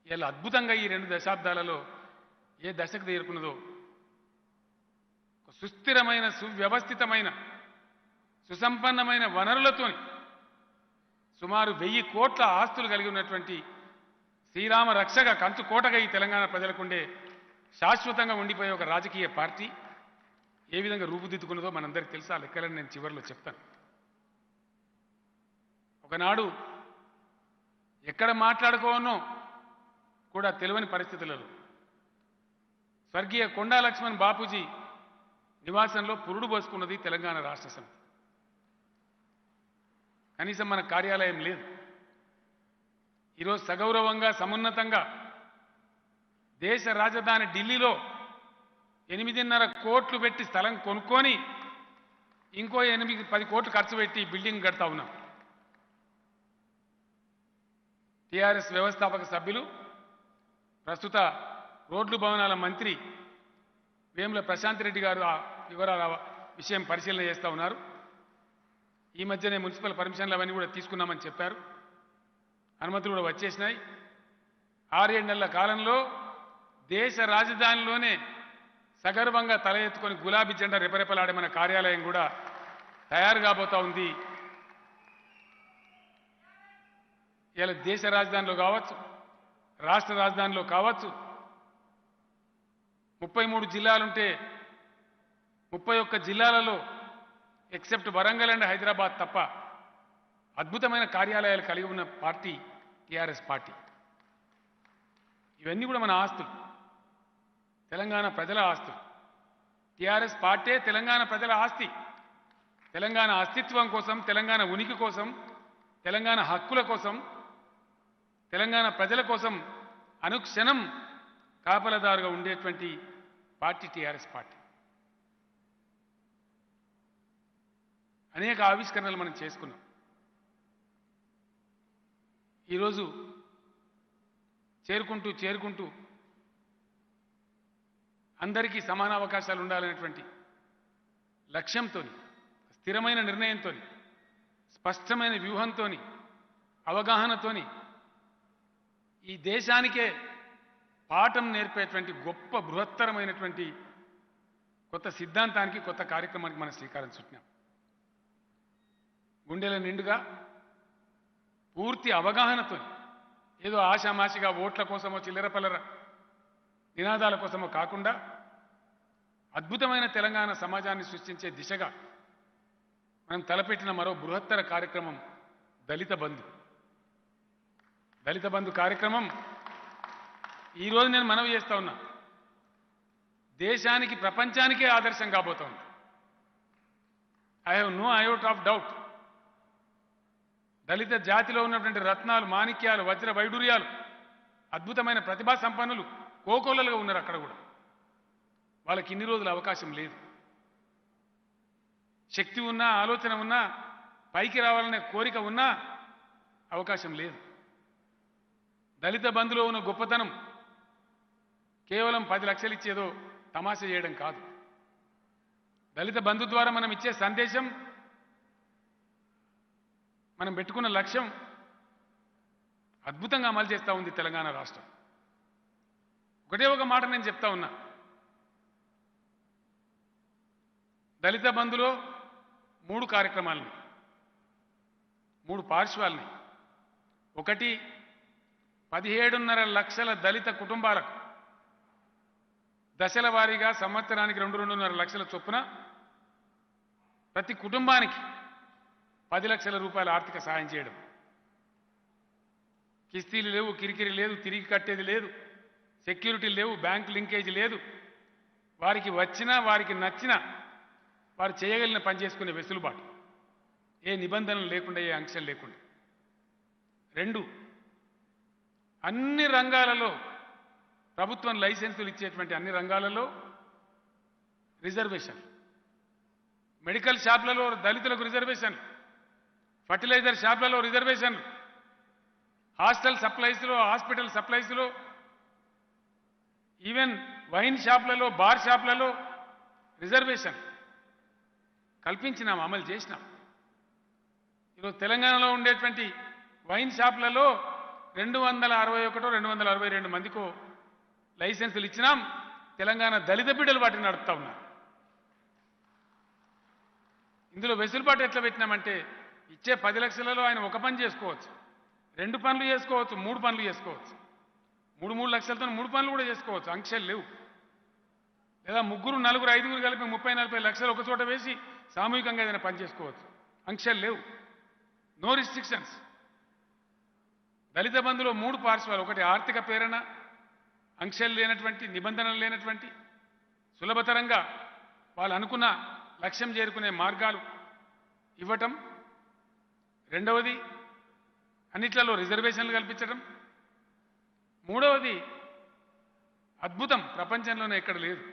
ఇలా అద్భుతంగా ఈ 2 దశాబ్దాలలో ఏ దశకు చేరుకున్నదో, ఒక సుస్థిరమైన, సువ్యవస్థితమైన, సుసంపన్నమైన వనరులతోని సుమారు 1000 కోట్ల ఆస్తులు కలిగి ఉన్నటువంటి శ్రీరామ రక్షగా కంచు కోటగా ఈ తెలంగాణ ప్రజలకుండే శాశ్వతంగా ఉండిపోయే ఒక రాజకీయ పార్టీ ఏ విధంగా రూపుదిద్దుకున్నదో మనందరికీ తెలుసా. ఆ లెక్కలను నేను చివరిలో చెప్తాను. ఒకనాడు ఎక్కడ మాట్లాడుకోనో కూడా తెలియని పరిస్థితులలో స్వర్గీయ కొండా లక్ష్మణ్ బాపూజీ నివాసంలో పురుడు పోసుకున్నది తెలంగాణ రాష్ట్ర సమితి. కనీసం మన కార్యాలయం లేదు. ఈరోజు సగౌరవంగా సమున్నతంగా దేశ రాజధాని ఢిల్లీలో 8.5 కోట్లు పెట్టి స్థలం కొనుక్కొని ఇంకో 8-10 కోట్లు ఖర్చు పెట్టి బిల్డింగ్ కడతా ఉన్నాం. టీఆర్ఎస్ వ్యవస్థాపక సభ్యులు ప్రస్తుత రోడ్లు భవనాల మంత్రి వేముల ప్రశాంత్ రెడ్డి గారు ఆ వివరాల విషయం పరిశీలన చేస్తూ ఉన్నారు. ఈ మధ్యనే మున్సిపల్ పర్మిషన్లు అవన్నీ కూడా తీసుకున్నామని చెప్పారు. అనుమతులు కూడా వచ్చేసినాయి. 6-7 నెలల కాలంలో దేశ రాజధానిలోనే సగర్వంగా తల ఎత్తుకొని గులాబీ జెండా రెపరెపలాడే మన కార్యాలయం కూడా తయారు కాబోతా ఉంది. ఇలా దేశ రాజధానిలో కావచ్చు, రాష్ట్ర రాజధానిలో కావచ్చు, 33 జిల్లాలుంటే 31 జిల్లాలలో ఎక్సెప్ట్ వరంగల్ అండ్ హైదరాబాద్ తప్ప అద్భుతమైన కార్యాలయాలు కలిగి ఉన్న పార్టీ టీఆర్ఎస్ పార్టీ. ఇవన్నీ కూడా మన ఆస్తులు, తెలంగాణ ప్రజల ఆస్తులు. టీఆర్ఎస్ పార్టీ తెలంగాణ ప్రజల ఆస్తి. తెలంగాణ అస్తిత్వం కోసం, తెలంగాణ ఉనికి కోసం, తెలంగాణ హక్కుల కోసం, తెలంగాణ ప్రజల కోసం అనుక్షణం కాపలదారుగా ఉండేటువంటి పార్టీ టీఆర్ఎస్ పార్టీ. అనేక ఆవిష్కరణలు మనం చేసుకున్నాం. ఈరోజు చేరుకుంటూ అందరికీ సమాన అవకాశాలు ఉండాలనేటువంటి లక్ష్యంతో, స్థిరమైన నిర్ణయంతో, స్పష్టమైన వ్యూహంతో, అవగాహనతోని ఈ దేశానికే పాఠం నేర్పేటువంటి గొప్ప బృహత్తరమైనటువంటి కొత్త సిద్ధాంతానికి, కొత్త కార్యక్రమానికి మనం శ్రీకారం చుట్టినాం. గుండెల నిండుగా పూర్తి అవగాహనతో, ఏదో ఆషామాషిగా ఓట్ల కోసమో చిల్లరపల్లర నినాదాల కోసమో కాకుండా అద్భుతమైన తెలంగాణ సమాజాన్ని సృష్టించే దిశగా మనం తలపెట్టిన మరో బృహత్తర కార్యక్రమం దళిత బంధు. దళిత బంధు కార్యక్రమం ఈరోజు నేను మనవి చేస్తా ఉన్నా, దేశానికి ప్రపంచానికే ఆదర్శం కాబోతోంది. I have no iota of doubt. దళిత జాతిలో ఉన్నటువంటి రత్నాలు, మాణిక్యాలు, వజ్ర వైడూర్యాలు, అద్భుతమైన ప్రతిభా సంపన్నులు కోకోలలుగా ఉన్నారు. అక్కడ కూడా వాళ్ళకి ఇన్ని రోజులు అవకాశం లేదు. శక్తి ఉన్నా, ఆలోచన ఉన్నా, పైకి రావాలనే కోరిక ఉన్నా అవకాశం లేదు. దళిత బంధులో ఉన్న గొప్పతనం కేవలం 10 లక్షలు ఇచ్చేదో తమాషా చేయడం కాదు. దళిత బంధు ద్వారా మనం ఇచ్చే సందేశం, మనం పెట్టుకున్న లక్ష్యం అద్భుతంగా అమలు చేస్తూ ఉంది తెలంగాణ రాష్ట్రం. ఒకటే ఒక మాట నేను చెప్తా ఉన్నా, దళిత బంధులో 3 కార్యక్రమాలని, 3 పార్శ్వాలని. ఒకటి, 17.5 లక్షల దళిత కుటుంబాలకు దశల వారీగా సంవత్సరానికి 2-2.5 లక్షల చొప్పున ప్రతి కుటుంబానికి 10 లక్షల రూపాయల ఆర్థిక సహాయం చేయడం. కిస్తీలు లేవు, కిరికిరి లేదు, తిరిగి కట్టేది లేదు, సెక్యూరిటీ లేవు, బ్యాంక్ లింకేజ్ లేదు. వారికి వచ్చినా, వారికి నచ్చినా వారు చేయగలిగిన పని చేసుకునే వెసులుబాటు, ఏ నిబంధనలు లేకుండా, ఏ ఆంక్షలు లేకుండా. 2, అన్ని రంగాలలో ప్రభుత్వం లైసెన్సులు ఇచ్చేటువంటి అన్ని రంగాలలో రిజర్వేషన్. మెడికల్ షాప్లలో దళితులకు రిజర్వేషన్, ఫర్టిలైజర్ షాప్లలో రిజర్వేషన్, హాస్టల్ సప్లైస్లో, హాస్పిటల్ సప్లైస్లో, ఈవెన్ వైన్ షాప్లలో, బార్ షాప్లలో రిజర్వేషన్ కల్పించినాం, అమలు చేసినాం. ఈరోజు తెలంగాణలో ఉండేటువంటి వైన్ షాప్లలో 261-262 మందికో లైసెన్సులు ఇచ్చినాం. తెలంగాణ దళిత బిడ్డలు వాటిని నడుపుతా ఉన్నారు. ఇందులో వెసులుబాటు ఎట్లా పెట్టినామంటే, ఇచ్చే 10 లక్షలలో ఆయన ఒక పని చేసుకోవచ్చు, 2 పనులు చేసుకోవచ్చు, 3 పనులు చేసుకోవచ్చు. 3 లక్షలతో 3 పనులు కూడా చేసుకోవచ్చు. ఆంక్షలు లేవు. లేదా ముగ్గురు, నలుగురు, ఐదుగురు కలిపి 30-40 లక్షలు ఒక చోట వేసి సామూహికంగా ఏదైనా పని చేసుకోవచ్చు. ఆంక్షలు లేవు. No restrictions. దళిత బంధులో 3 పార్శ్వాలు. ఒకటి ఆర్థిక ప్రేరణ, ఆంక్షలు లేనటువంటి, నిబంధనలు లేనటువంటి, సులభతరంగా వాళ్ళు అనుకున్న లక్ష్యం చేరుకునే మార్గాలు ఇవ్వటం. రెండవది అన్నిట్లలో రిజర్వేషన్లు కల్పించడం. మూడవది అద్భుతం, ప్రపంచంలోనే ఎక్కడ లేదు,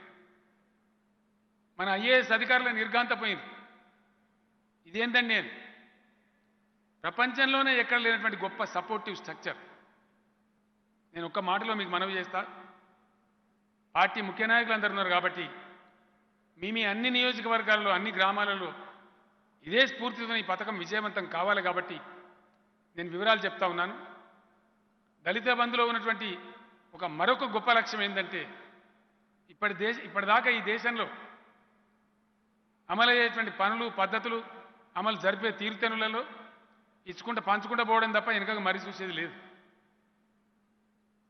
మన ఐఏఎస్ అధికారుల నిర్ఘాంతపోయింది. ఇదేంటండి అని. ప్రపంచంలోనే ఎక్కడ లేనటువంటి గొప్ప సపోర్టివ్ స్ట్రక్చర్. నేను ఒక్క మాటలో మీకు మనవి చేస్తా. పార్టీ ముఖ్య నాయకులు అందరూ ఉన్నారు కాబట్టి మీ అన్ని నియోజకవర్గాల్లో, అన్ని గ్రామాలలో ఇదే స్ఫూర్తితో ఈ పథకం విజయవంతం కావాలి కాబట్టి నేను వివరాలు చెప్తా ఉన్నాను. దళిత బంధులో ఉన్నటువంటి మరొక గొప్ప లక్ష్యం ఏంటంటే, ఇప్పటిదాకా ఈ దేశంలో అమలయ్యేటువంటి పనులు, పద్ధతులు, అమలు జరిపే తీరుతెన్నులలో ఇచ్చుకుంటూ పంచుకుంటూ పోవడం తప్ప వెనుకగా మరీ చూసేది లేదు.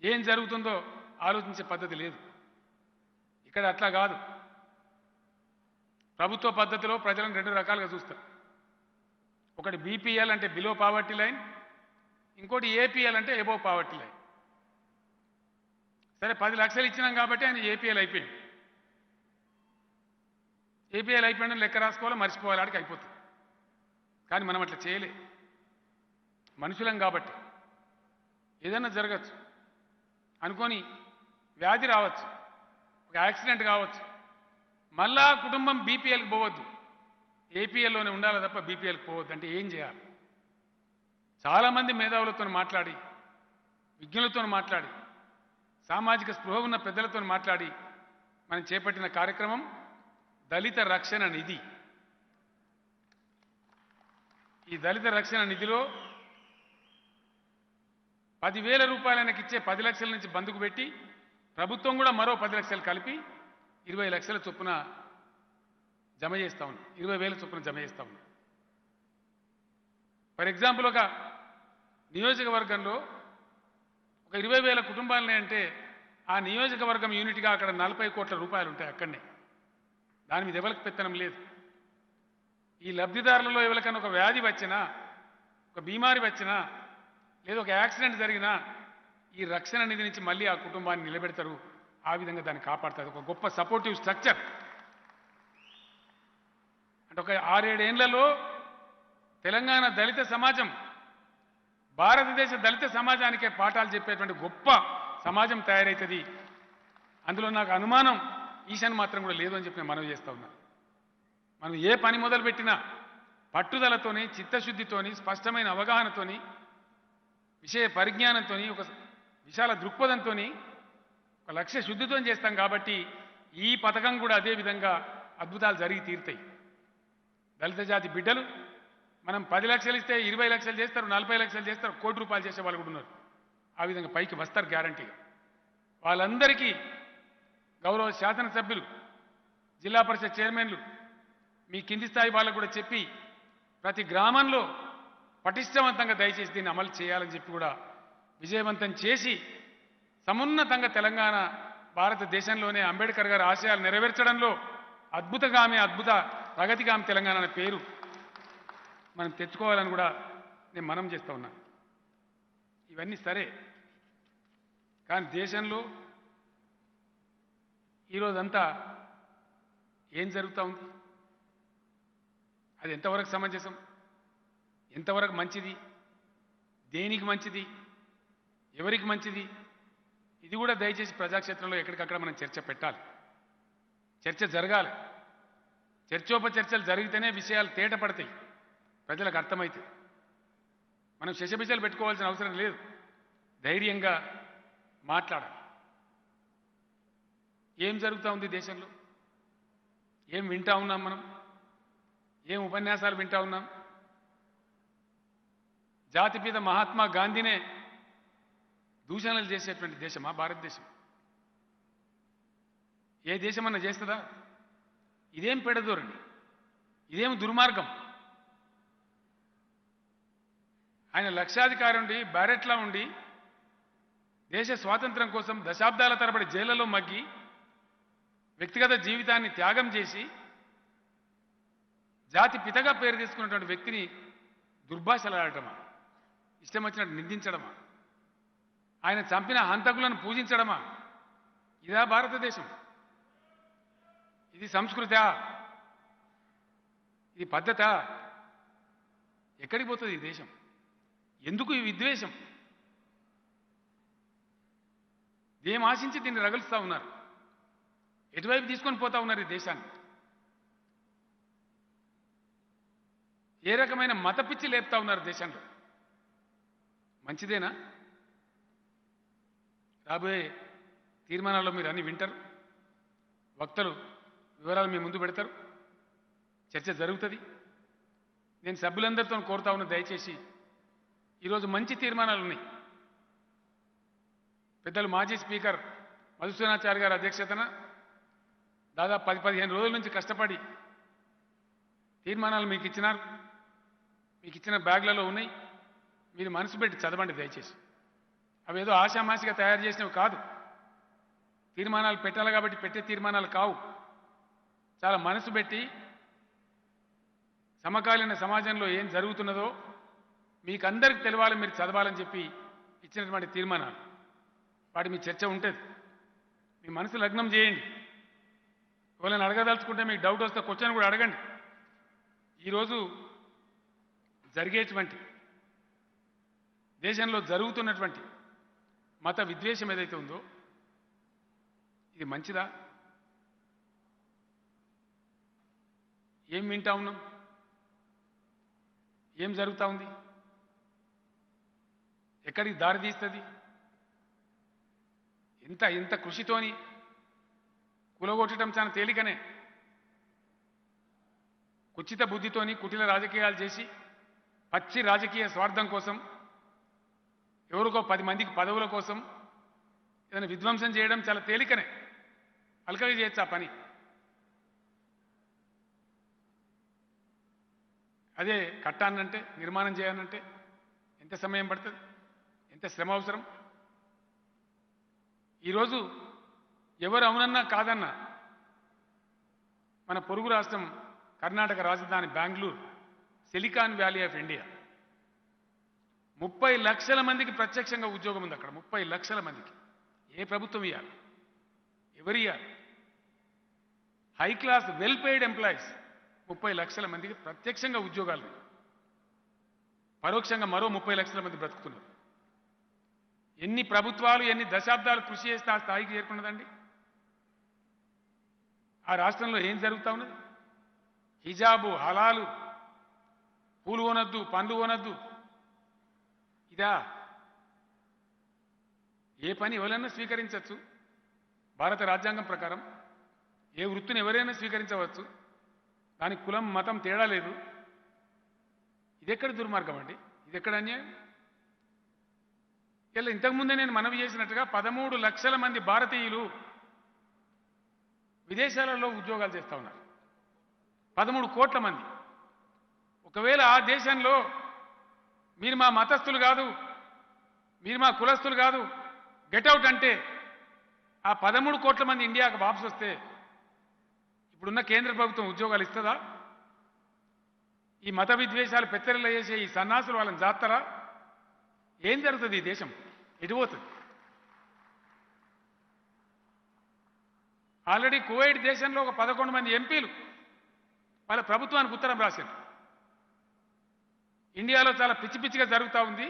ఏం జరుగుతుందో ఆలోచించే పద్ధతి లేదు. ఇక్కడ అట్లా కాదు. ప్రభుత్వ పద్ధతిలో ప్రజలను 2 రకాలుగా చూస్తారు. ఒకటి బీపీఎల్ అంటే బిలో పావర్టీ లైన్, ఇంకోటి ఏపీఎల్ అంటే ఎబోవ్ పావర్టీ లైన్. సరే 10 లక్షలు ఇచ్చినాం కాబట్టి ఆయన ఏపీఎల్ అయిపోయింది. ఏపీఎల్ అయిపోయిన లెక్క రాసుకోవాలి, మర్చిపోవాలి, ఆడికి అయిపోతుంది. కానీ మనం అట్లా చేయలే. మనుషులం కాబట్టి ఏదైనా జరగచ్చు, అనుకొని వ్యాధి రావచ్చు, ఒక యాక్సిడెంట్ కావచ్చు, మళ్ళా కుటుంబం బీపీఎల్కి పోవద్దు, ఏపీఎల్లోనే ఉండాలి తప్ప బీపీఎల్కి పోవద్దు. అంటే ఏం చేయాలి? చాలామంది మేధావులతో మాట్లాడి, విజ్ఞులతో మాట్లాడి, సామాజిక స్పృహ ఉన్న పెద్దలతో మాట్లాడి మనం చేపట్టిన కార్యక్రమం దళిత రక్షణ నిధి. ఈ దళిత రక్షణ నిధిలో 10,000 రూపాయలు ఆయనకి ఇచ్చే 10 లక్షల నుంచి బందుకు పెట్టి ప్రభుత్వం కూడా మరో 10 లక్షలు కలిపి 20 లక్షల చొప్పున జమ చేస్తా ఉన్నాం. 20,000 చొప్పున జమ చేస్తా ఉన్నాం. ఫర్ ఎగ్జాంపుల్, ఒక నియోజకవర్గంలో ఒక 20,000 కుటుంబాలని అంటే ఆ నియోజకవర్గం యూనిట్గా అక్కడ 40 కోట్ల రూపాయలు ఉంటాయి. అక్కడనే దాని మీద ఎవరికి పెత్తనం లేదు. ఈ లబ్ధిదారులలో ఎవరికైనా ఒక వ్యాధి వచ్చినా, ఒక బీమారి వచ్చినా, లేదా ఒక యాక్సిడెంట్ జరిగినా ఈ రక్షణ నిధి నుంచి మళ్ళీ ఆ కుటుంబాన్ని నిలబెడతారు. ఆ విధంగా దాన్ని కాపాడుతారు. ఒక గొప్ప సపోర్టివ్ స్ట్రక్చర్. అంటే ఒక 6-7 ఏళ్లలో తెలంగాణ దళిత సమాజం భారతదేశ దళిత సమాజానికే పాఠాలు చెప్పేటువంటి గొప్ప సమాజం తయారవుతుంది. అందులో నాకు అనుమానం ఈశాన్ మాత్రం కూడా లేదు అని చెప్పి నేను మనవి చేస్తా ఉన్నా. మనం ఏ పని మొదలుపెట్టినా పట్టుదలతోని, చిత్తశుద్ధితోని, స్పష్టమైన అవగాహనతోని, విషయ పరిజ్ఞానంతో, ఒక విశాల దృక్పథంతో, ఒక లక్ష్య శుద్ధితో చేస్తాం. కాబట్టి ఈ పథకం కూడా అదే విధంగా అద్భుతాలు జరిగి తీరుతాయి. దళిత జాతి బిడ్డలు మనం 10 లక్షలు ఇస్తే 20 లక్షలు చేస్తారు, 40 లక్షలు చేస్తారు, 1 కోటి రూపాయలు చేసే వాళ్ళు కూడా ఉన్నారు. ఆ విధంగా పైకి వస్తారు గ్యారంటీగా. వాళ్ళందరికీ గౌరవ శాసనసభ్యులు, జిల్లా పరిషత్ చైర్మన్లు, మీ కింది స్థాయి వాళ్ళకు కూడా చెప్పి ప్రతి గ్రామంలో పటిష్టవంతంగా దయచేసి దీన్ని అమలు చేయాలని చెప్పి కూడా విజయవంతం చేసి సమున్నతంగా తెలంగాణ భారతదేశంలోనే అంబేద్కర్ గారి ఆశయాలు నెరవేర్చడంలో అద్భుత ప్రగతిగామి తెలంగాణ అనే పేరు మనం తెచ్చుకోవాలని కూడా నేను మనం చేస్తూ ఉన్నా. ఇవన్నీ సరే, కానీ దేశంలో ఈరోజంతా ఏం జరుగుతూ ఉంది? అది ఎంతవరకు సమంజసం, ఎంతవరకు మంచిది, దేనికి మంచిది, ఎవరికి మంచిది, ఇది కూడా దయచేసి ప్రజాక్షేత్రంలో ఎక్కడికక్కడ మనం చర్చ పెట్టాలి. చర్చ జరగాలి. చర్చోపచర్చలు జరిగితేనే విషయాలు తేటపడతాయి, ప్రజలకు అర్థమవుతాయి. మనం శశబిషలు పెట్టుకోవాల్సిన అవసరం లేదు. ధైర్యంగా మాట్లాడాలి. ఏం జరుగుతూ ఉంది దేశంలో? ఏం వింటా ఉన్నాం మనం? ఏం ఉపన్యాసాలు వింటా ఉన్నాం? జాతిపిత మహాత్మా గాంధీనే దూషణలు చేసేటువంటి దేశమా భారతదేశం? ఏ దేశమన్నా చేస్తుందా? ఇదేం పెడదోరండి, ఇదేం దుర్మార్గం. ఆయన లక్షాధికారి ఉండి బ్యారెట్లా ఉండి దేశ స్వాతంత్రం కోసం దశాబ్దాల తరబడి జైళ్లలో మగ్గి వ్యక్తిగత జీవితాన్ని త్యాగం చేసి జాతి పితగా పేరు తీసుకున్నటువంటి వ్యక్తిని దుర్భాషలాడటమా, ఇష్టం వచ్చినట్టు నిందించడమా, ఆయన చంపిన హంతకులను పూజించడమా? ఇదా భారతదేశం? ఇది సంస్కృత? ఇది పద్ధత? ఎక్కడికి పోతుంది ఈ దేశం? ఎందుకు ఈ విద్వేషం? ఏం ఆశించి దీన్ని రగులుస్తూ ఉన్నారు? ఎటువైపు తీసుకొని పోతా ఉన్నారు ఈ దేశాన్ని? ఏ రకమైన మత పిచ్చి లేపుతా ఉన్నారు దేశంలో? మంచిదేనా? రాబోయే తీర్మానాల్లో మీరు అన్ని వింటారు, వక్తలు వివరాలు మీ ముందు పెడతారు, చర్చ జరుగుతుంది. నేను సభ్యులందరితో కోరుతా ఉన్న, దయచేసి ఈరోజు మంచి తీర్మానాలు ఉన్నాయి. పెద్దలు మాజీ స్పీకర్ మధుసూదనాచారి గారి అధ్యక్షతన దాదాపు 10-15 రోజుల నుంచి కష్టపడి తీర్మానాలు మీకు ఇచ్చినారు. మీకు ఇచ్చిన బ్యాగ్లలో ఉన్నాయి. మీరు మనసు పెట్టి చదవండి దయచేసి. అవి ఏదో ఆషామాషిగా తయారు చేసినవి కాదు. తీర్మానాలు పెట్టాలి కాబట్టి పెట్టే తీర్మానాలు కావు. చాలా మనసు పెట్టి సమకాలీన సమాజంలో ఏం జరుగుతున్నదో మీకు అందరికీ తెలవాలి, మీరు చదవాలని చెప్పి ఇచ్చినటువంటి తీర్మానాలు. వాటి మీ చర్చ ఉంటుంది. మీ మనసు లగ్నం చేయండి. ఎవరైనా అడగదలుచుకుంటే మీకు డౌట్ వస్తే క్వశ్చన్ కూడా అడగండి. ఈరోజు జరిగేటువంటి దేశంలో జరుగుతున్నటువంటి మత విద్వేషం ఏదైతే ఉందో ఇది మంచిదా? ఏం వింటా ఉన్నాం? ఏం జరుగుతూ ఉంది? ఎక్కడికి దారి తీస్తుంది? ఇంత కృషితోని కూలగొట్టడం చాలా తేలికనే. కుచిత బుద్ధితోని కుటిల రాజకీయాలు చేసి పచ్చి రాజకీయ స్వార్థం కోసం, ఎవరికో 10 మందికి పదవుల కోసం ఏదైనా విధ్వంసం చేయడం చాలా తేలికనే. అలకగా చేయొచ్చు ఆ పని. అదే కట్టానంటే, నిర్మాణం చేయాలంటే ఎంత సమయం పడుతుంది? ఎంత శ్రమ అవసరం? ఈరోజు ఎవరు అవునన్నా కాదన్నా మన పొరుగు రాష్ట్రం కర్ణాటక రాజధాని Bengaluru, silicon valley of India, 30 లక్షల మందికి ప్రత్యక్షంగా ఉద్యోగం ఉంది అక్కడ. 30 లక్షల మందికి. ఏ ప్రభుత్వం ఇవ్వాలి? ఎవరు ఇవ్వాలి? High class well paid employees 30 లక్షల మందికి ప్రత్యక్షంగా ఉద్యోగాలు, పరోక్షంగా మరో 30 లక్షల మంది బ్రతుకుతున్నారు. ఎన్ని ప్రభుత్వాలు ఎన్ని దశాబ్దాలు కృషి చేస్తే ఆ స్థాయికి చేరుకున్నదండి? ఆ రాష్ట్రంలో ఏం జరుగుతూ ఉన్నది? హిజాబు, హలాలు, పూలు కొనొద్దు, పండ్లు కొనొద్దు. ఇదా? ఏ పని ఎవరైనా స్వీకరించవచ్చు భారత రాజ్యాంగం ప్రకారం. ఏ వృత్తిని ఎవరైనా స్వీకరించవచ్చు. దానికి కులం మతం తేడా లేదు. ఇదెక్కడ దుర్మార్గం అండి? ఇదెక్కడ అన్యాయం? ఇలా ఇంతకుముందే నేను మనవి చేసినట్టుగా 13 లక్షల మంది భారతీయులు విదేశాలలో ఉద్యోగాలు చేస్తూ ఉన్నారు. 13 కోట్ల మంది. ఒకవేళ ఆ దేశంలో మీరు మా మతస్థులు కాదు, మీరు మా కులస్తులు కాదు, గెట్అవుట్ అంటే ఆ 13 కోట్ల మంది ఇండియాకు వాపసు వస్తే ఇప్పుడున్న కేంద్ర ప్రభుత్వం ఉద్యోగాలు ఇస్తుందా? ఈ మత విద్వేషాలు పెత్తరిలో చేసే ఈ సన్నాసులు వాళ్ళని జాతారా? ఏం జరుగుతుంది? ఈ దేశం ఎటుపోతుంది? ఆల్రెడీ కువైట్ దేశంలో ఒక 11 మంది ఎంపీలు వాళ్ళ ప్రభుత్వానికి ఉత్తరం రాశారు. ఇండియాలో చాలా పిచ్చి పిచ్చిగా జరుగుతూ ఉంది,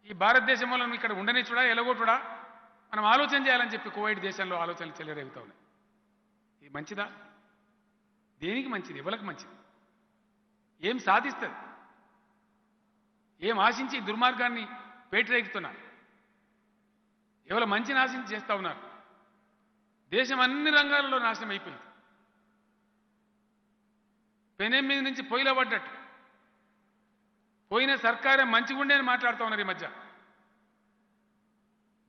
ఈ భారతదేశంలో ఇక్కడ ఉండనిచ్చుడా ఎలగొట్టుడా మనం ఆలోచన చేయాలని చెప్పి కువైట్ దేశంలో ఆలోచనలు చెల్లరేగుతూ ఉన్నాయి. ఇది మంచిదా? దేనికి మంచిది? ఎవరికి మంచిది? ఏం సాధిస్తుంది? ఏం ఆశించి దుర్మార్గాన్ని పేటరేగుతున్నారు? ఎవరు మంచిని ఆశించి చేస్తూ ఉన్నారు? దేశం అన్ని రంగాలలో నాశనం అయిపోయింది. పెనం మీద నుంచి పొయ్యిలో పడ్డట్టు. పోయిన సర్కారే మంచిగా ఉండే అని మాట్లాడుతూ ఉన్నారు ఈ మధ్య.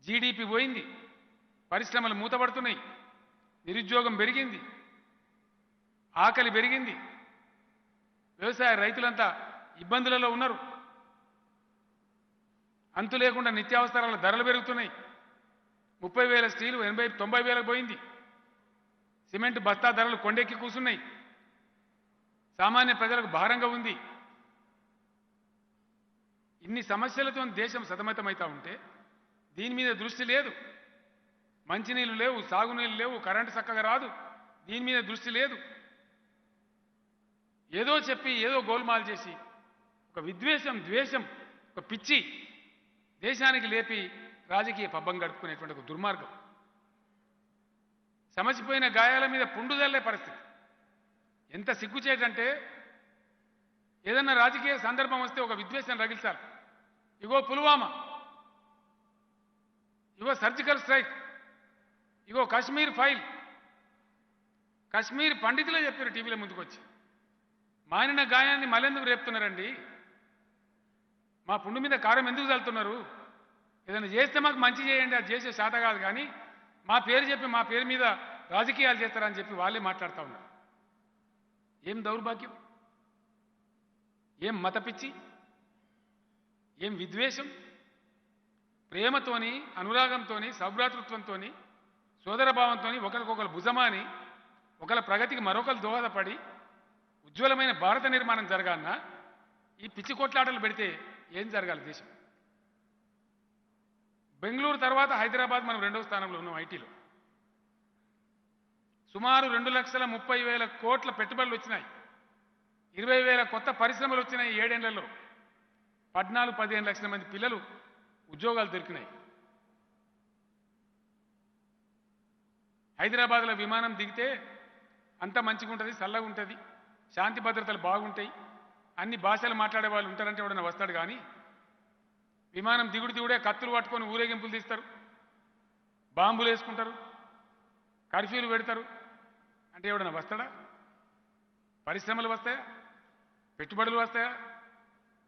జీడిపి పోయింది, పరిశ్రమలు మూతపడుతున్నాయి, నిరుద్యోగం పెరిగింది, ఆకలి పెరిగింది, వ్యవసాయ రైతులంతా ఇబ్బందులలో ఉన్నారు. అంతు లేకుండా నిత్యావసరాల ధరలు పెరుగుతున్నాయి. 30,000 స్టీలు 80-90,000 పోయింది. సిమెంట్ బస్తా ధరలు కొండెక్కి కూసున్నాయి. సామాన్య ప్రజలకు భారంగా ఉంది. ఇన్ని సమస్యలతో దేశం సతమతమవుతా ఉంటే దీని మీద దృష్టి లేదు. మంచినీళ్ళు లేవు, సాగునీళ్ళు లేవు, కరెంటు చక్కగా రాదు. దీని మీద దృష్టి లేదు. ఏదో చెప్పి ఏదో గోల్మాల్ చేసి ఒక విద్వేషం, ద్వేషం, ఒక పిచ్చి దేశానికి లేపి రాజకీయ పబ్బం గడుపుకునేటువంటి ఒక దుర్మార్గం. సమసిపోయిన గాయాల మీద పుండు జల్లే పరిస్థితి. ఎంత సిగ్గుచేటంటే ఏదన్నా రాజకీయ సందర్భం వస్తే ఒక విద్వేషం రగిల్చాలి. ఇగో పుల్వామా, ఇగో సర్జికల్ స్ట్రైక్, ఇగో కాశ్మీర్ ఫైల్. కాశ్మీర్ పండితులే చెప్పారు టీవీలో ముందుకొచ్చి, మానిన గాయాన్ని మళ్ళెందుకు రేపుతున్నారండి? మా పుండు మీద కారం ఎందుకు చల్లుతున్నారు? ఏదైనా చేస్తే మాకు మంచి చేయండి, అది చేసే శాత కాదు. కానీ మా పేరు చెప్పి మా పేరు మీద రాజకీయాలు చేస్తారని చెప్పి వాళ్ళే మాట్లాడుతూ ఉన్నారు. ఏం దౌర్భాగ్యం, ఏం మతపిచ్చి, ఏం విద్వేషం. ప్రేమతోని, అనురాగంతోని, సౌభ్రాతృత్వంతోని, సోదరభావంతోని ఒకరికొకరు భుజమాని ఒకరి ప్రగతికి మరొకరు దోహదపడి ఉజ్వలమైన భారత నిర్మాణం జరగాలన్నా ఈ పిచ్చి కొట్లాటలు పెడితే ఏం జరగాలి దేశం? బెంగళూరు తర్వాత హైదరాబాద్ మనం 2వ స్థానంలో ఉన్నాం ఐటీలో. సుమారు 2,30,000 కోట్ల పెట్టుబడులు వచ్చినాయి. 20,000 కొత్త పరిశ్రమలు వచ్చినాయి 7 ఏళ్లలో. 14-15 లక్షల మంది పిల్లలు ఉద్యోగాలు దొరికినాయి. హైదరాబాద్లో విమానం దిగితే అంత మంచిగా ఉంటుంది, చల్లగా ఉంటుంది, శాంతి భద్రతలు బాగుంటాయి, అన్ని భాషలు మాట్లాడే వాళ్ళు ఉంటారంటే ఎవడన్నా వస్తాడు. కానీ విమానం దిగుడే కత్తులు పట్టుకొని ఊరేగింపులు తీస్తారు, బాంబులు వేసుకుంటారు, కర్ఫ్యూలు పెడతారు అంటే ఎవడన్నా వస్తాడా? పరిశ్రమలు వస్తాయా? పెట్టుబడులు వస్తాయా?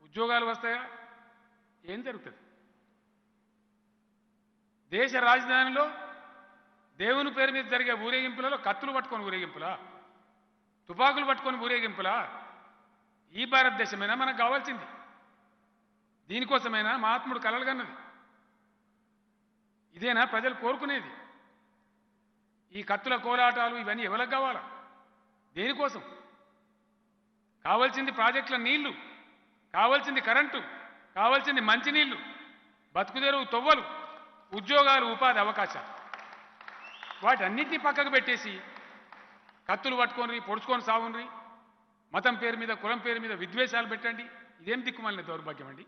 ఉద్యోగాలు వస్తాయా? ఏం జరుగుతుంది? దేశ రాజధానిలో దేవుని పేరు మీద జరిగే ఊరేగింపులలో కత్తులు పట్టుకొని ఊరేగింపులా, తుపాకులు పట్టుకొని ఊరేగింపులా? ఈ భారతదేశమైనా మనకు కావాల్సింది? దీనికోసమైనా మహాత్ముడు కలలు కన్నది? ఇదేనా ప్రజలు కోరుకునేది? ఈ కత్తుల కోలాటాలు ఇవన్నీ ఎవరికి కావాలా? దేనికోసం? కావాల్సింది ప్రాజెక్టుల నీళ్లు, కావాల్సింది కరెంటు, కావాల్సింది మంచినీళ్లు, బతుకుదెరువు తొవ్వలు, ఉద్యోగాలు, ఉపాధి అవకాశాలు. వాటన్నిటినీ పక్కకు పెట్టేసి కత్తులు పట్టుకొని పొడుచుకొని సాగుండ్రి, మతం పేరు మీద, కులం పేరు మీద విద్వేషాలు పెట్టండి. ఇదేం దిక్కుమాలిన దౌర్భాగ్యం అండి?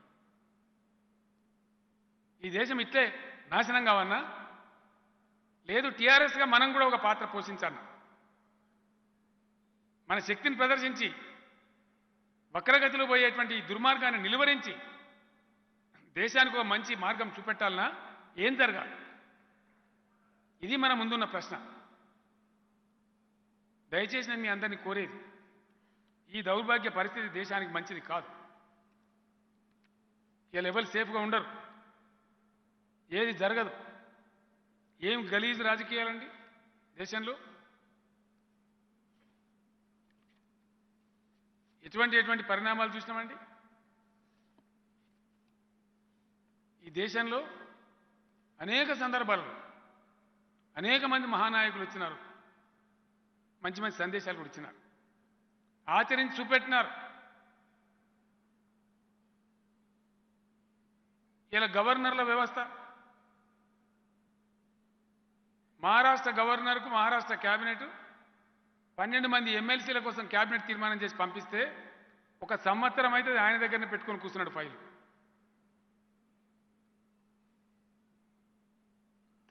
ఈ దేశం ఇట్లే నాశనం కావన్నా? లేదు, టీఆర్ఎస్గా మనం కూడా ఒక పాత్ర పోషించాలన్నా? మన శక్తిని ప్రదర్శించి వక్రగతిలో పోయేటువంటి ఈ దుర్మార్గాన్ని నిలువరించి దేశానికి ఒక మంచి మార్గం చూపెట్టాలన్నా? ఏం జరగాలి? ఇది మన ముందున్న ప్రశ్న. దయచేసి నేను మీ అందరినీ కోరేది, ఈ దౌర్భాగ్య పరిస్థితి దేశానికి మంచిది కాదు. ఇలా ఎవరు సేఫ్గా ఉండరు, ఏది జరగదు. ఏం గలీజు రాజకీయాలండి దేశంలో? ఎటువంటి పరిణామాలు చూసినామండి? ఈ దేశంలో అనేక సందర్భాల్లో అనేక మంది మహానాయకులు వచ్చినారు, మంచి మంచి సందేశాలు కూడా ఇచ్చినారు, ఆచరించి చూపెట్టినారు. ఇలా గవర్నర్ల వ్యవస్థ, మహారాష్ట్ర గవర్నర్కు మహారాష్ట్ర క్యాబినెట్ 12 మంది ఎమ్మెల్సీల కోసం క్యాబినెట్ తీర్మానం చేసి పంపిస్తే 1 సంవత్సరం అయితే ఆయన దగ్గరనే పెట్టుకొని కూర్చున్నాడు ఫైలు.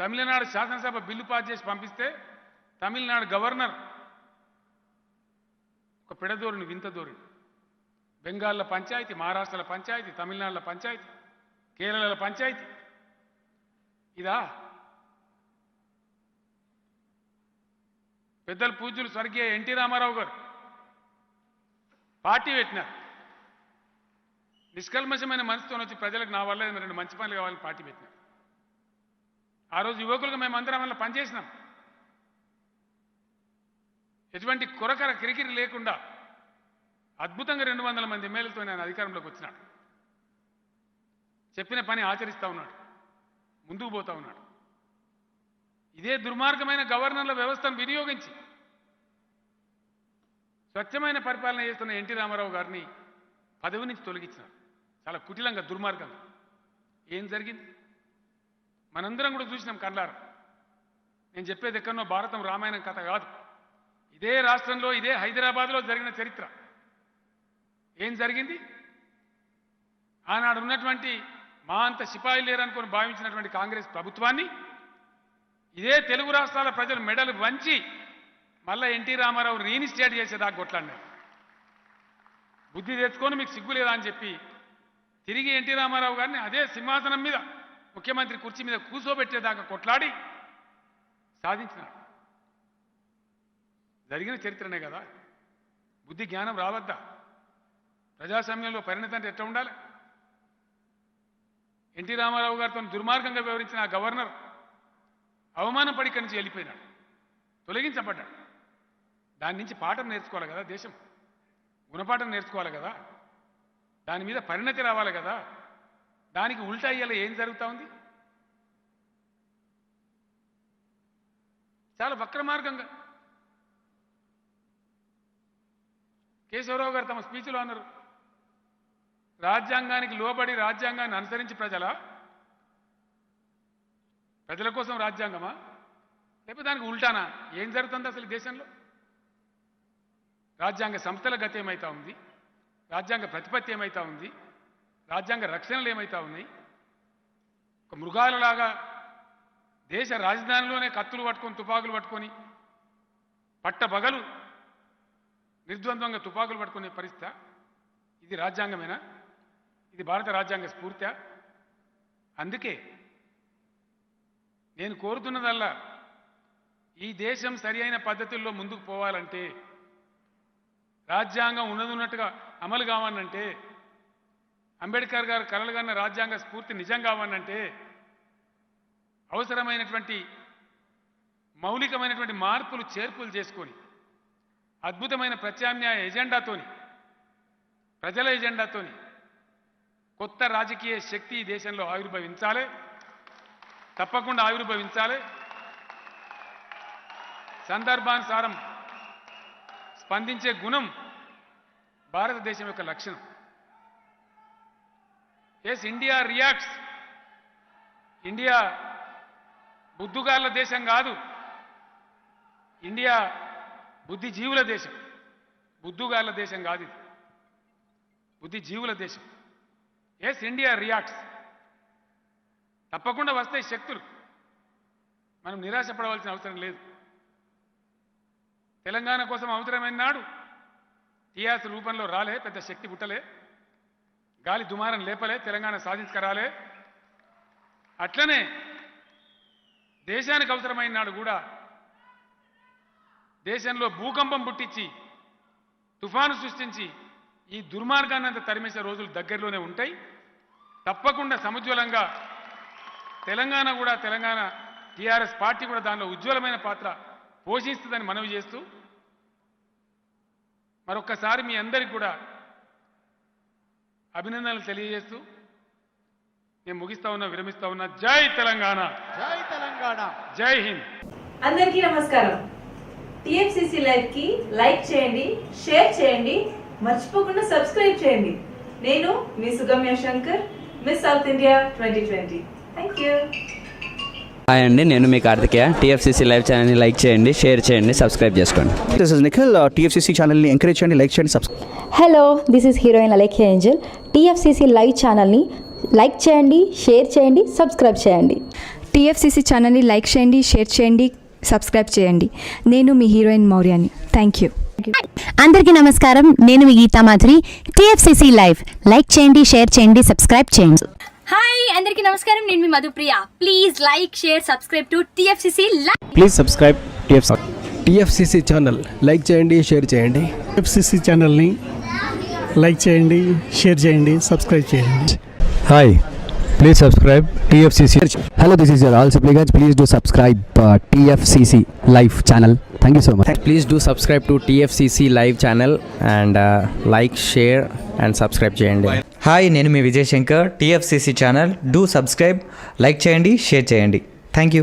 తమిళనాడు శాసనసభ బిల్లు పాస్ చేసి పంపిస్తే తమిళనాడు గవర్నర్ ఒక పెడధోరణి, వింత ధోరణి. బెంగాల్లో పంచాయతీ, మహారాష్ట్రలో పంచాయతీ, తమిళనాడులో పంచాయతీ, కేరళలో పంచాయతీ. ఇదా? పెద్దలు పూజ్యులు స్వర్గీయ ఎన్టీ రామారావు గారు పార్టీ పెట్టినారు. నిష్కల్మషమైన మనసుతో వచ్చి ప్రజలకు నా వల్ల 2 మంచి పనులు కావాలని పార్టీ పెట్టినారు. ఆ రోజు యువకులుగా మేమందరం వల్ల పనిచేసినాం. ఎటువంటి కొరకర కిరికిరి లేకుండా అద్భుతంగా 200 మంది ఎమ్మెల్యేలతో నేను అధికారంలోకి వచ్చినాడు. చెప్పిన పని ఆచరిస్తూ ఉన్నాడు, ముందుకు పోతా ఉన్నాడు. ఇదే దుర్మార్గమైన గవర్నర్ల వ్యవస్థను వినియోగించి స్వచ్ఛమైన పరిపాలన చేస్తున్న ఎన్టీ రామారావు గారిని పదవి నుంచి తొలగించినారు. చాలా కుటిలంగా, దుర్మార్గంగా. ఏం జరిగింది మనందరం కూడా చూసినాం కళ్ళారా. నేను చెప్పేది ఎక్కడనో భారతం రామాయణం కథ కాదు. ఇదే రాష్ట్రంలో, ఇదే హైదరాబాద్లో జరిగిన చరిత్ర. ఏం జరిగింది? ఆనాడు ఉన్నటువంటి మా అంత సిపాయిలు లేరనుకొని భావించినటువంటి కాంగ్రెస్ ప్రభుత్వాన్ని ఇదే తెలుగు రాష్ట్రాల ప్రజలు మెడలు వంచి మళ్ళా ఎన్టీ రామారావు రీఇన్స్టేట్ చేసేదాకా కొట్లాడినారు. బుద్ధి తెచ్చుకొని మీకు సిగ్గు లేదా అని చెప్పి తిరిగి ఎన్టీ రామారావు గారిని అదే సింహాసనం మీద, ముఖ్యమంత్రి కుర్చీ మీద కూర్చోబెట్టేదాకా కొట్లాడి సాధించినాడు. జరిగిన చరిత్రనే కదా. బుద్ధి జ్ఞానం రావద్దా? ప్రజాస్వామ్యంలో పరిణతి అంటే ఎట్లా ఉండాలి? ఎన్టీ రామారావు గారితో దుర్మార్గంగా వ్యవహరించిన ఆ గవర్నర్ అవమానపడి ఇక్కడి నుంచి వెళ్ళిపోయినాడు, తొలగించబడ్డాడు. దాని నుంచి పాఠం నేర్చుకోవాలి కదా దేశం, గుణపాఠం నేర్చుకోవాలి కదా, దాని మీద పరిణతి రావాలి కదా. దానికి ఉల్టా అయ్యేలా ఏం జరుగుతూ ఉంది? చాలా వక్రమార్గంగా. కేశవరావు గారు తమ స్పీచ్లో అన్నారు, రాజ్యాంగానికి లోబడి రాజ్యాంగాన్ని అనుసరించి ప్రజల కోసం రాజ్యాంగమా, లేకపోతే దానికి ఉల్టానా? ఏం జరుగుతుంది అసలు దేశంలో? రాజ్యాంగ సంస్థల గతి ఏమైతా ఉంది? రాజ్యాంగ ప్రతిపత్తి ఏమైతా ఉంది? రాజ్యాంగ రక్షణలు ఏమైతా ఉన్నాయి? ఒక మృగాలలాగా దేశ రాజధానిలోనే కత్తులు పట్టుకొని, తుపాకులు పట్టుకొని, పట్టపగలు నిర్ద్వంద్వంగా తుపాకులు పట్టుకునే పరిస్థితి. ఇది రాజ్యాంగమేనా? ఇది భారత రాజ్యాంగ స్ఫూర్తి? అందుకే నేను కోరుతున్నదల్లా, ఈ దేశం సరి అయిన పద్ధతుల్లో ముందుకు పోవాలంటే, రాజ్యాంగం ఉన్నట్టుగా అమలు కావాలంటే, అంబేద్కర్ గారు కలలుగన్న రాజ్యాంగ స్ఫూర్తి నిజం కావాలంటే, అవసరమైనటువంటి మౌలికమైనటువంటి మార్పులు చేర్పులు చేసుకొని అద్భుతమైన ప్రత్యామ్నాయ ఎజెండాతోని, ప్రజల ఎజెండాతోని కొత్త రాజకీయ శక్తి ఈ దేశంలో ఆవిర్భవించాలి, తప్పకుండా ఆవిర్భవించాలి. సందర్భానుసారం స్పందించే గుణం భారతదేశం యొక్క లక్షణం. Yes, India reacts. ఇండియా బుద్ధుగాళ్ళ దేశం కాదు, ఇండియా బుద్ధిజీవుల దేశం. బుద్ధుగాళ్ళ దేశం కాదు ఇది, బుద్ధిజీవుల దేశం. Yes, India reacts. తప్పకుండా వస్తాయి శక్తులు, మనం నిరాశపడవలసిన అవసరం లేదు. తెలంగాణ కోసం అవసరమైన నాడు టీఆర్ఎస్ రూపంలో రాలే, పెద్ద శక్తి పుట్టలే, గాలి దుమారం లేపలే, తెలంగాణ సాధించుకరాలే. అట్లనే దేశానికి అవసరమైన నాడు కూడా దేశంలో భూకంపం పుట్టించి, తుఫాను సృష్టించి ఈ దుర్మార్గాన్ని అంతా తరిమేసే రోజులు దగ్గరలోనే ఉంటాయి. తప్పకుండా సముజ్వలంగా తెలంగాణ కూడా, తెలంగాణ టీఆర్ఎస్ పార్టీ కూడా దానిలో ఉజ్వలమైన పాత్ర పోషిస్తుందని మనవి చేస్తూ, మరొక్కసారి మీ అందరికీ కూడా అభినందనలు తెలియజేస్తూ నేను ముగిస్తా ఉన్నా, విరమిస్తా ఉన్నా. జై తెలంగాణ, జై తెలంగాణ, జై హింద్. అందరికీ నమస్కారం. టిఎఫ్సిసి లైవ్ కి లైక్ చేయండి, షేర్ చేయండి, మర్చిపోకుండా సబ్స్క్రైబ్ చేయండి. నేను మీ Sugamya Shankar, miss south India 2020. Thank you. Hi అండి, నేను మీ కార్తికేయ. టీఎఫ్సీసీ లైవ్ ఛానల్ని లైక్ చేయండి, షేర్ చేయండి, సబ్స్క్రైబ్ చేసుకోండి. This is Nikhil. టీఎఫ్సీసీ ఛానల్ని ఎంకరేజ్ చేయండి, లైక్ చేయండి, subscribe. Hello, this is heroine Alekhya Angel. TFCC live ఛానల్ని లైక్ చేయండి, షేర్ చేయండి, సబ్స్క్రైబ్ చేయండి. టీఎఫ్సీసీ ఛానల్ని లైక్ చేయండి, షేర్ చేయండి, సబ్స్క్రైబ్ చేయండి. నేను మీ హీరోయిన్ మౌర్యాని. Thank you. అందరికీ నమస్కారం, నేను మీ Geetha Madhuri. TFCC live like చేయండి, షేర్ చేయండి, సబ్స్క్రైబ్ చేయండి. హాయ్ అందరికీ నమస్కారం, నేను మీ Madhupriya. Please like, share, subscribe to TFCC live. Please subscribe TFCC channel. Like చేయండి, షేర్ చేయండి. టీఎఫ్సీసీ ఛానల్ని లైక్ చేయండి, షేర్ చేయండి, సబ్స్క్రైబ్ చేయండి. Hi, please subscribe TFCC. Hello, this is your all Sipligunj. Please do subscribe TFCC live channel. Thank you so much. Please do subscribe to TFCC live channel and like, share and subscribe చేయండి. Hi, నేను మీ Vijay Shankar. TFCC channel do subscribe, like చేయండి, share చేయండి. Thank you.